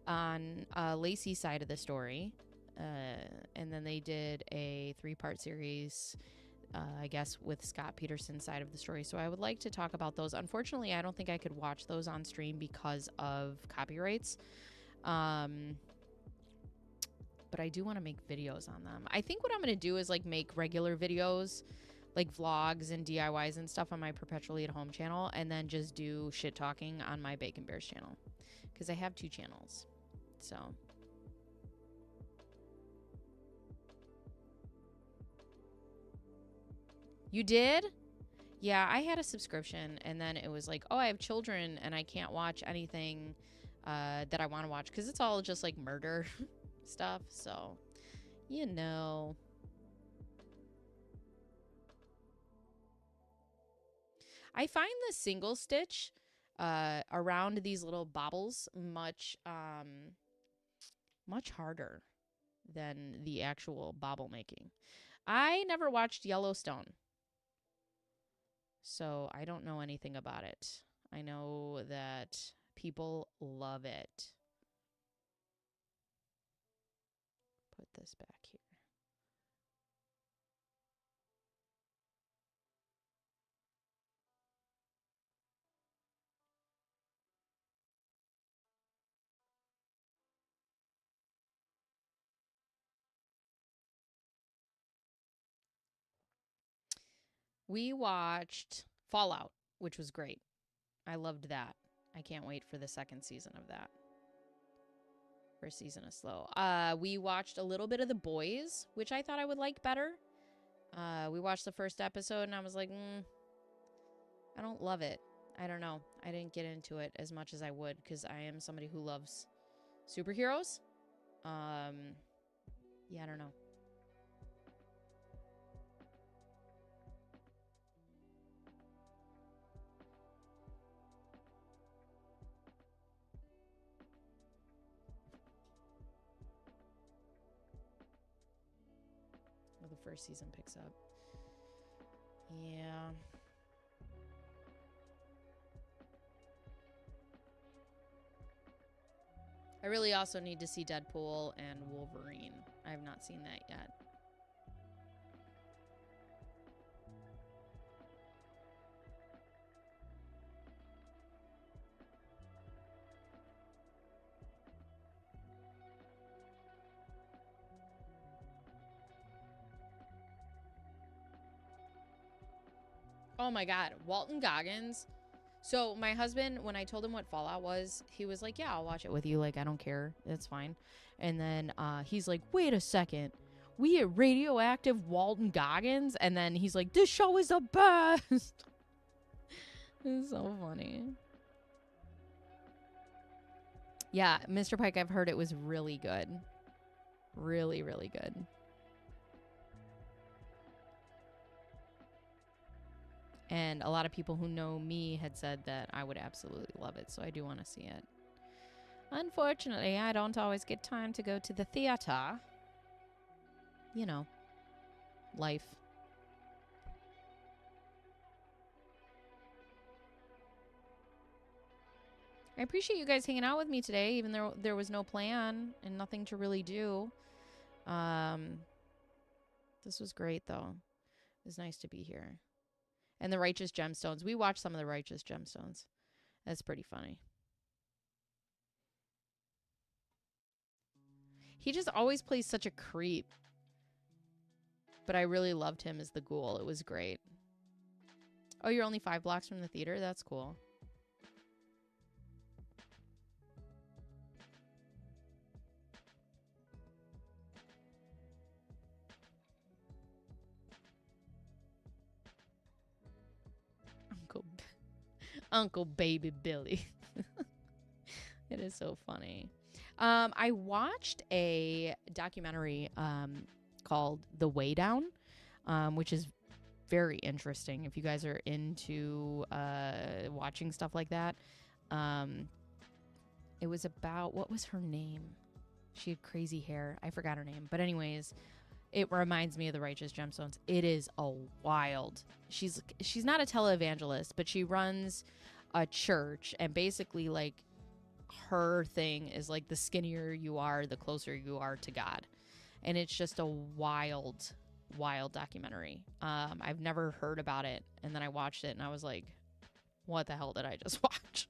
on Lacey's side of the story, and then they did a 3-part series, I guess, with Scott Peterson's side of the story. So I would like to talk about those. Unfortunately, I don't think I could watch those on stream because of copyrights. But I do want to make videos on them. I think what I'm going to do is like make regular videos, like vlogs and DIYs and stuff on my Perpetually at Home channel, and then just do shit talking on my Bacon Bears channel, because I have 2 channels. So you did? Yeah, I had a subscription, and then it was like, oh, I have children and I can't watch anything that I want to watch because it's all just like murder stuff. So, you know. I find the single stitch around these little bobbles much harder than the actual bobble making. I never watched Yellowstone, so I don't know anything about it. I know that people love it. Put this back here. We watched Fallout, which was great. I loved that. I can't wait for the 2nd season of that. First season is slow. We watched a little bit of The Boys, which I thought I would like better. We watched the first episode, and I was like, I don't love it. I don't know. I didn't get into it as much as I would, because I am somebody who loves superheroes. Yeah, I don't know. Well, the first season picks up. Yeah. I really also need to see Deadpool and Wolverine. I have not seen that yet. Oh my God, Walton Goggins. So my husband, when I told him what Fallout was, he was like, "Yeah, I'll watch it with you. Like, I don't care. It's fine." And then he's like, "Wait a second. We had radioactive Walton Goggins?" And then he's like, "This show is the best." It's so funny. Yeah, Mr. Pike, I've heard it was really good. Really, really good. And a lot of people who know me had said that I would absolutely love it, so I do want to see it. Unfortunately, I don't always get time to go to the theater. You know, life. I appreciate you guys hanging out with me today, even though there was no plan and nothing to really do. This was great, though. It was nice to be here. And the Righteous Gemstones. We watched some of the Righteous Gemstones. That's pretty funny. He just always plays such a creep. But I really loved him as the ghoul. It was great. Oh, you're only 5 blocks from the theater? That's cool. Uncle Baby Billy. It is so funny. I watched a documentary called The Way Down, which is very interesting if you guys are into watching stuff like that. It was about, what was her name? She had crazy hair. I forgot her name. But anyways, it reminds me of the Righteous Gemstones. It is a wild. She's not a televangelist, but she runs a church, and basically like her thing is like the skinnier you are, the closer you are to God. And it's just a wild documentary. I've never heard about it, and then I watched it and I was like, what the hell did I just watch?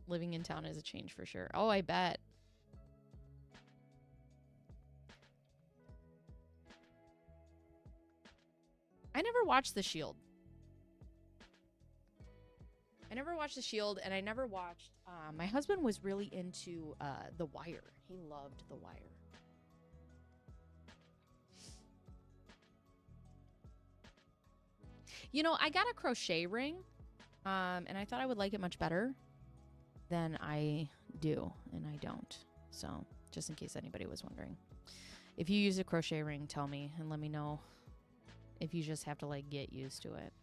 Living in town is a change for sure. Oh, I bet. I never watched The Shield. I never watched The Shield, and I never watched... my husband was really into The Wire. He loved The Wire. You know, I got a crochet ring, and I thought I would like it much better than I do, and I don't. So, just in case anybody was wondering. If you use a crochet ring, tell me, and let me know if you just have to, like, get used to it.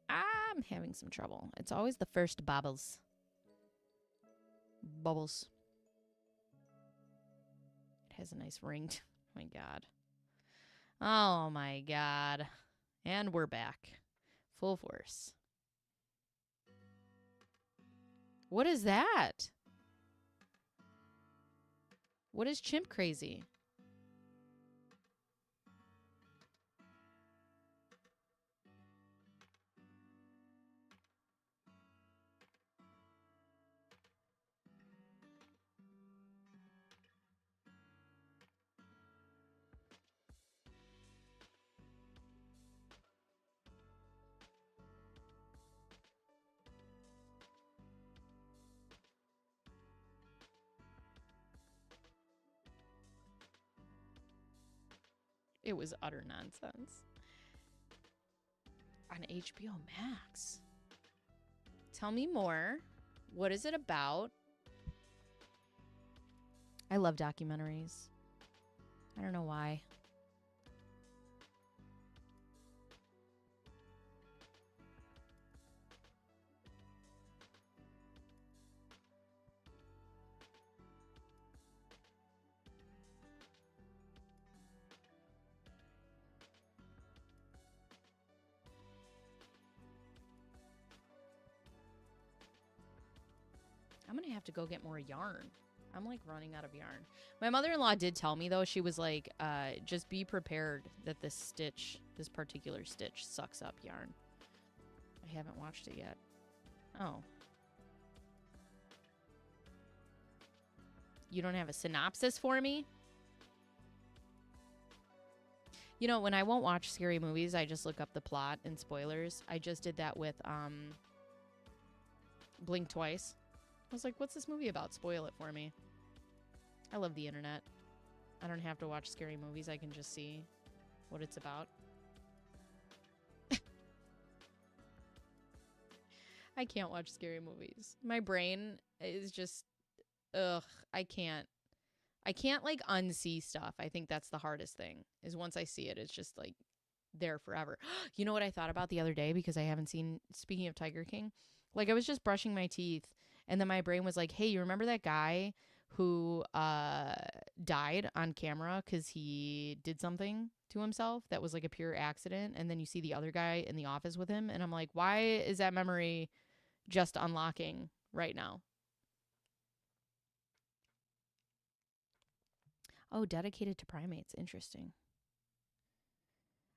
I'm having some trouble. It's always the first bubbles. Bubbles. It has a nice ring. Oh my god. Oh my god. And we're back. Full force. What is that? What is chimp crazy? It was utter nonsense. On HBO Max. Tell me more. What is it about? I love documentaries. I don't know why. I'm gonna have to go get more yarn. I'm like running out of yarn. My mother-in-law did tell me though, she was like, just be prepared that this particular stitch sucks up yarn. I haven't watched it yet. Oh. You don't have a synopsis for me? You know, when I won't watch scary movies, I just look up the plot and spoilers. I just did that with Blink Twice. I was like, what's this movie about? Spoil it for me. I love the internet. I don't have to watch scary movies. I can just see what it's about. I can't watch scary movies. My brain is just, ugh, I can't like unsee stuff. I think that's the hardest thing, is once I see it, it's just like there forever. You know what I thought about the other day, because I haven't seen, speaking of Tiger King, like I was just brushing my teeth and then my brain was like, hey, you remember that guy who died on camera because he did something to himself that was like a pure accident? And then you see the other guy in the office with him, and I'm like, why is that memory just unlocking right now? Oh, dedicated to primates. Interesting.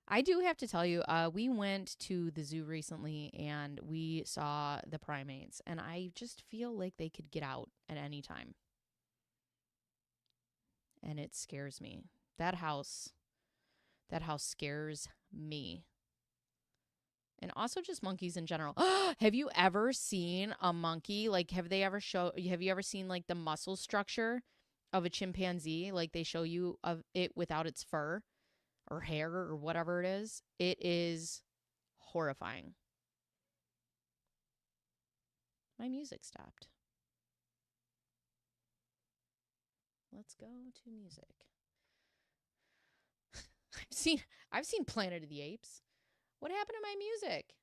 I do have to tell you, we went to the zoo recently and we saw the primates, and I just feel like they could get out at any time. And it scares me. That house scares me. And also just monkeys in general. Have you ever seen a monkey? Like, have you ever seen like the muscle structure of a chimpanzee? Like they show you of it without its fur or hair or whatever it is. It is horrifying. My music stopped. Let's go to music. I've seen Planet of the Apes. What happened to my music?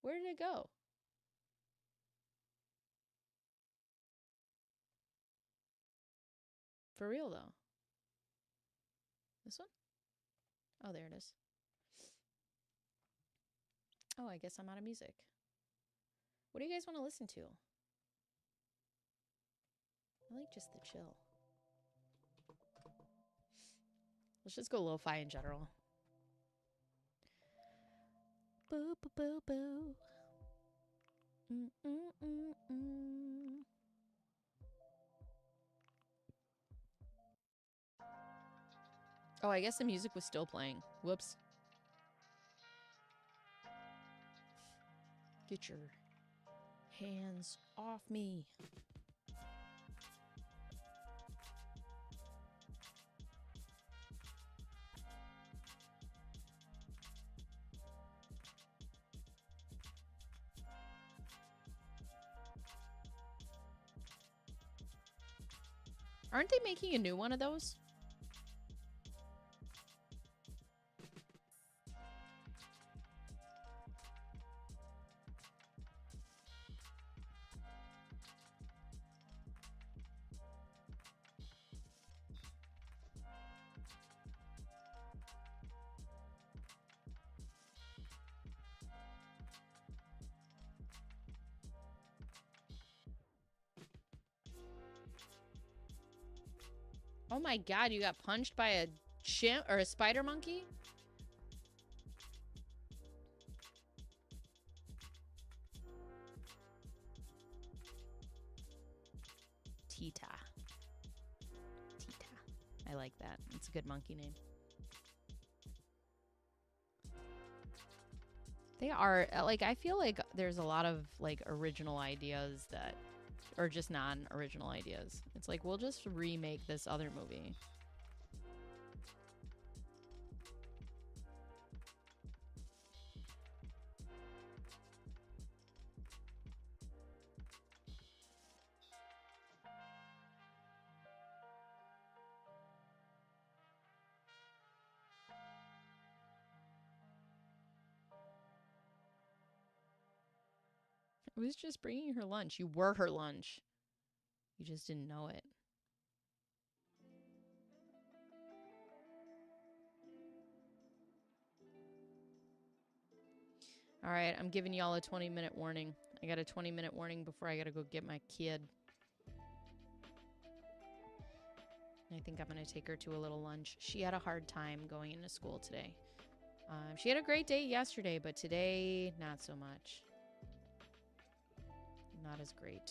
Where did it go? For real though. This one? Oh, there it is. Oh, I guess I'm out of music. What do you guys want to listen to? I like just the chill. Let's just go lo-fi in general. Boo, boo, boo, boo. Oh, I guess the music was still playing. Whoops. Get your hands off me. Aren't they making a new one of those? Oh my god, you got punched by a chimp or a spider monkey? Tita. Tita. I like that. It's a good monkey name. They are, like, I feel like there's a lot of, like, original ideas that are just non-original ideas. It's like, we'll just remake this other movie. It was just bringing her lunch. You were her lunch. You just didn't know it. All right, I'm giving y'all a 20-minute warning. I got a 20-minute warning before I got to go get my kid. I think I'm going to take her to a little lunch. She had a hard time going into school today. She had a great day yesterday, but today, not so much. not as great.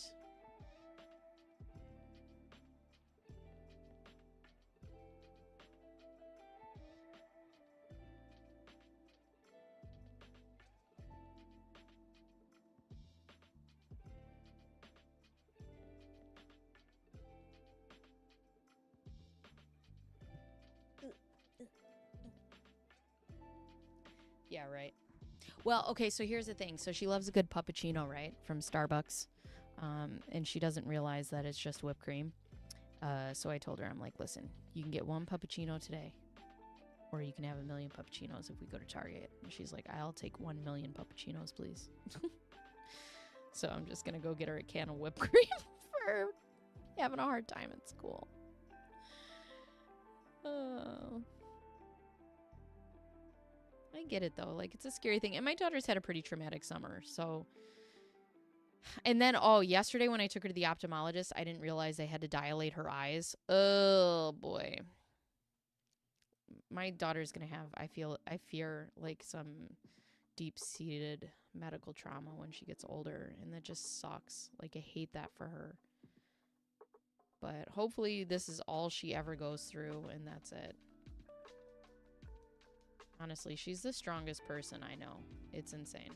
Yeah, right. Well, okay, so here's the thing. So she loves a good puppuccino, right? From Starbucks. And she doesn't realize that it's just whipped cream. So I told her, I'm like, listen, you can get one puppuccino today, or you can have a million puppuccinos if we go to Target. And she's like, I'll take 1 million puppuccinos, please. So I'm just going to go get her a can of whipped cream for having a hard time at school. Oh. I get it though. Like, it's a scary thing. And my daughter's had a pretty traumatic summer. So, and then, yesterday when I took her to the ophthalmologist, I didn't realize they had to dilate her eyes. Oh boy. My daughter's going to have, I fear like some deep-seated medical trauma when she gets older. And that just sucks. Like, I hate that for her. But hopefully this is all she ever goes through and that's it. Honestly, she's the strongest person I know. It's insane.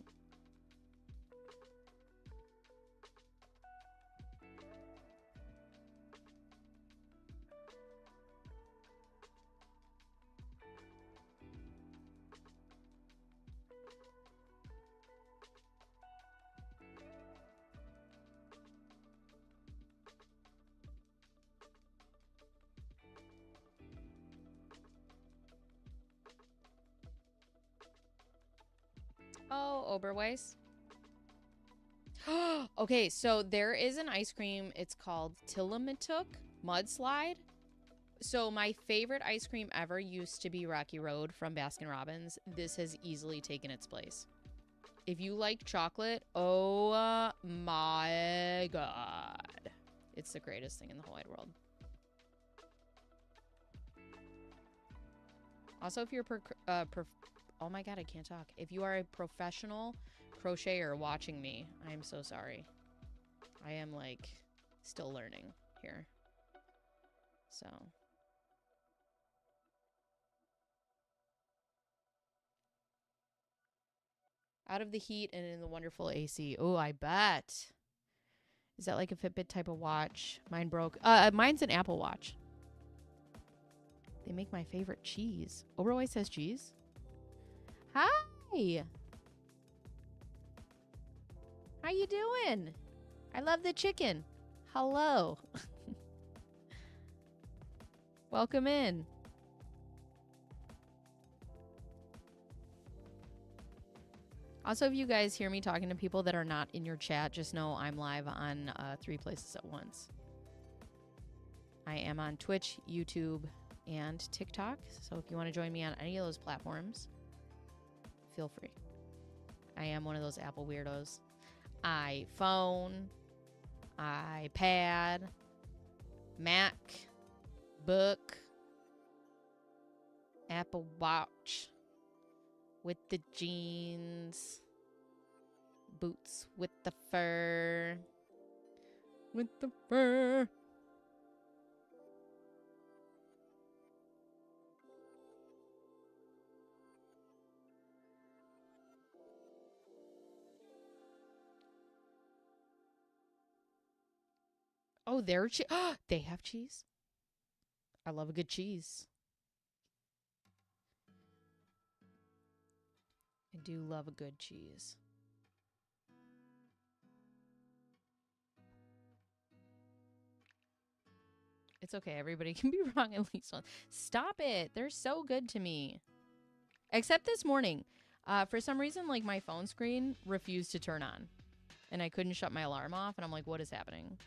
Oh, Oberweis. Okay, so there is an ice cream. It's called Tillamook Mudslide. So my favorite ice cream ever used to be Rocky Road from Baskin Robbins. This has easily taken its place. If you like chocolate, oh my God. It's the greatest thing in the whole wide world. Also, if you're oh my God, I can't talk. If you are a professional crocheter watching me, I am so sorry. I am like still learning here. So. Out of the heat and in the wonderful AC. Oh, I bet. Is that like a Fitbit type of watch? Mine broke. Mine's an Apple Watch. They make my favorite cheese. Oberweis says cheese. Hi. How you doing? I love the chicken. Hello. Welcome in. Also, if you guys hear me talking to people that are not in your chat, just know I'm live on 3 places at once. I am on Twitch, YouTube, and TikTok. So if you want to join me on any of those platforms, feel free. I am one of those Apple weirdos. iPhone, iPad, Mac, book, Apple Watch with the jeans, boots with the fur, with the fur. Oh, they have cheese. I love a good cheese. I do love a good cheese. It's okay. Everybody can be wrong at least once. Stop it. They're so good to me. Except this morning. For some reason, like, my phone screen refused to turn on. And I couldn't shut my alarm off. And I'm like, what is happening?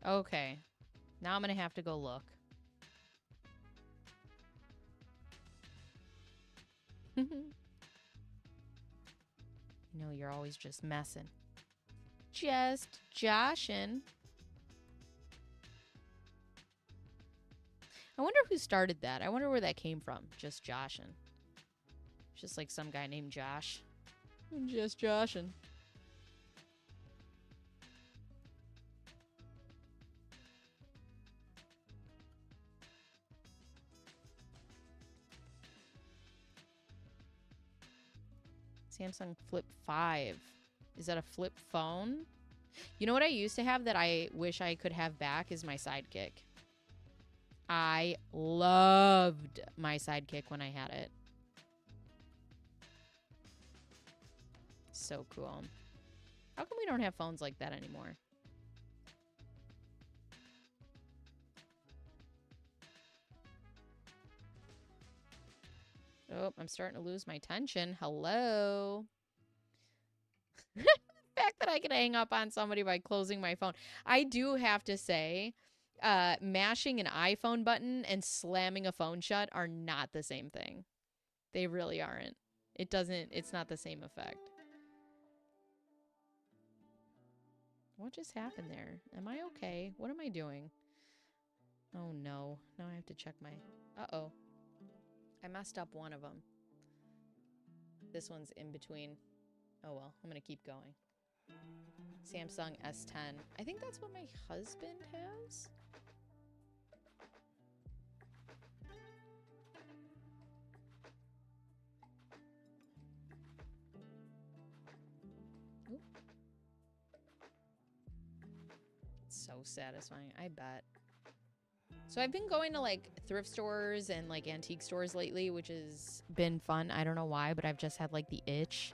Okay. Now I'm going to have to go look. No, you're always just messing. Just joshing. I wonder who started that. I wonder where that came from. Just Joshin'. Just like some guy named Josh. I'm just Joshin'. Samsung Flip 5. Is that a flip phone? You know what I used to have that I wish I could have back is my Sidekick. I loved my Sidekick when I had it. So cool. How come we don't have phones like that anymore? Oh, I'm starting to lose my tension. Hello. The fact that I can hang up on somebody by closing my phone. I do have to say, mashing an iPhone button and slamming a phone shut are not the same thing. They really aren't. It's not the same effect. What just happened there? Am I okay? What am I doing? Oh no. Now I have to check my... Uh-oh. I messed up one of them. This one's in between. Oh well, I'm gonna keep going. Samsung S10. I think that's what my husband has. Oop. It's so satisfying, I bet. So I've been going to like thrift stores and like antique stores lately, which has been fun. I don't know why, but I've just had like the itch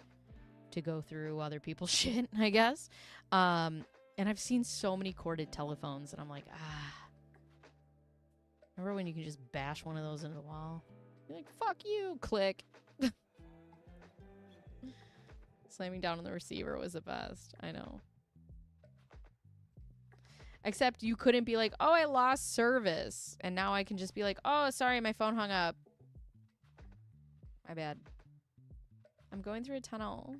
to go through other people's shit, I guess. And I've seen so many corded telephones and I'm like, remember when you can just bash one of those into the wall? You're like, fuck you, click. Slamming down on the receiver was the best. I know. Except you couldn't be like, oh, I lost service. And now I can just be like, oh, sorry, my phone hung up. My bad. I'm going through a tunnel.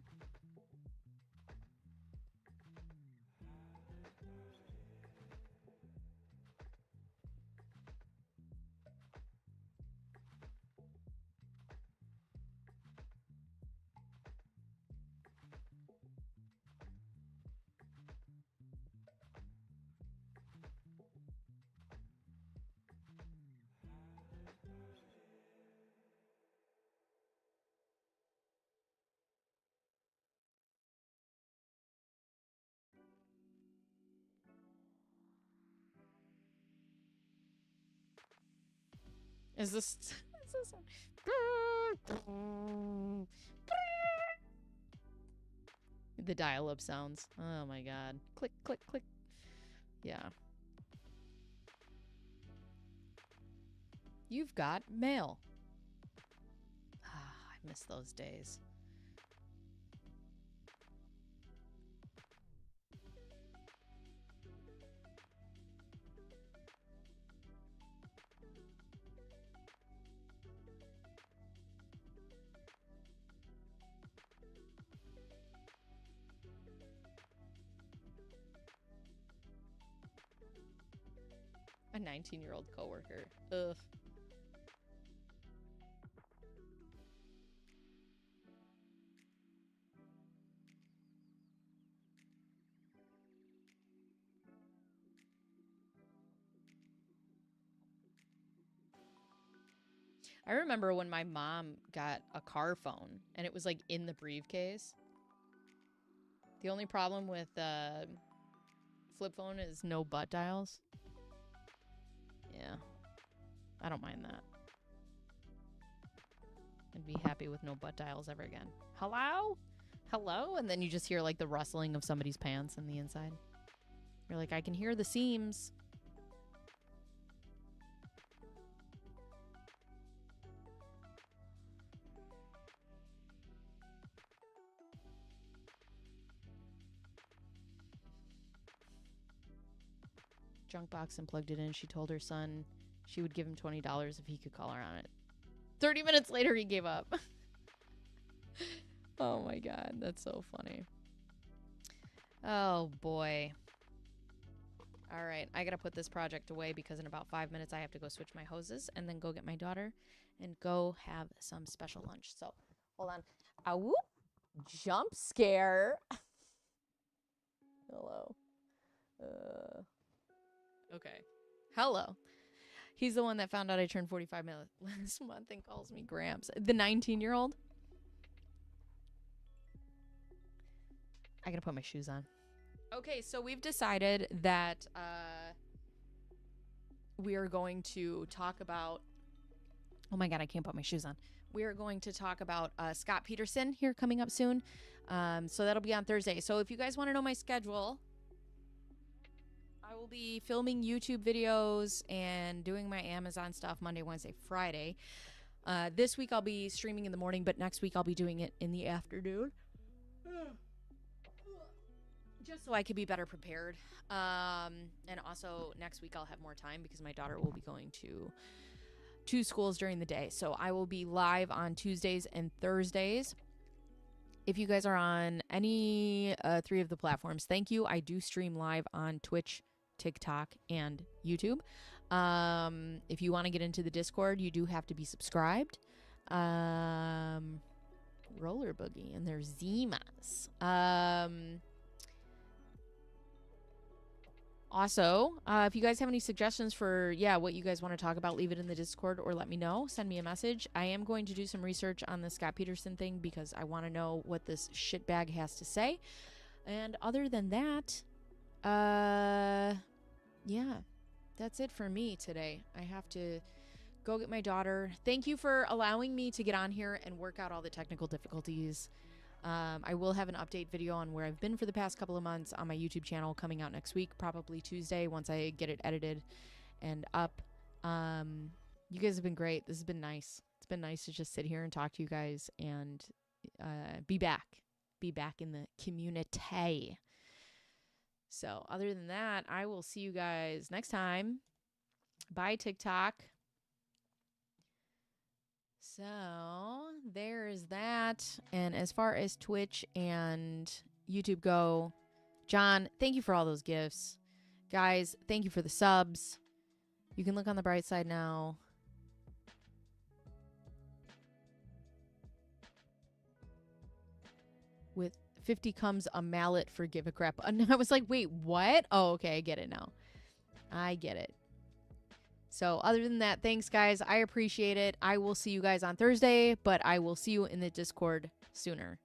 Is this... The dial-up sounds. Oh my god. Click, click, click. Yeah. You've got mail. I miss those days. A 19-year-old coworker. Ugh. I remember when my mom got a car phone and it was like in the briefcase. The only problem with flip phone is no butt dials. Yeah. I don't mind that. I'd be happy with no butt dials ever again. Hello? Hello? And then you just hear like the rustling of somebody's pants on the inside. You're like, I can hear the seams. Junk box and plugged it in. She told her son she would give him $20 if he could call her on it. 30 minutes later, he gave up. Oh my god, that's so funny. Oh boy. All right, I gotta put this project away because in about 5 minutes I have to go switch my hoses and then go get my daughter and go have some special lunch. So hold on. Whoop. Jump scare. Hello. Okay. Hello. He's the one that found out I turned 45 last month and calls me Gramps. The 19-year-old. I gotta put my shoes on. Okay, so we've decided that we are going to talk about... Oh my God, I can't put my shoes on. We are going to talk about Scott Peterson here coming up soon. So that'll be on Thursday. So if you guys want to know my schedule, I will be filming YouTube videos and doing my Amazon stuff Monday, Wednesday, Friday. This week I'll be streaming in the morning, but next week I'll be doing it in the afternoon. Just so I could be better prepared. And also next week I'll have more time because my daughter will be going to 2 schools during the day. So I will be live on Tuesdays and Thursdays. If you guys are on any 3 of the platforms, thank you. I do stream live on Twitch, TikTok, and YouTube. If you want to get into the Discord, you do have to be subscribed. Roller Boogie and there's Zimas. Also, if you guys have any suggestions for, what you guys want to talk about, leave it in the Discord or let me know. Send me a message. I am going to do some research on the Scott Peterson thing because I want to know what this shitbag has to say. And other than that, that's it for me today. I have to go get my daughter. Thank you for allowing me to get on here and work out all the technical difficulties. I will have an update video on where I've been for the past couple of months on my YouTube channel coming out next week, probably Tuesday once I get it edited and up. You guys have been great. This has been nice. It's been nice to just sit here and talk to you guys and be back in the community. So other than that, I will see you guys next time. Bye, TikTok. So there's that. And as far as Twitch and YouTube go, John, thank you for all those gifts. Guys, thank you for the subs. You can look on the bright side now. With 50 comes a mallet for give a crap. And I was like, wait, what? Oh, okay, I get it now. I get it. So other than that, thanks, guys. I appreciate it. I will see you guys on Thursday, but I will see you in the Discord sooner.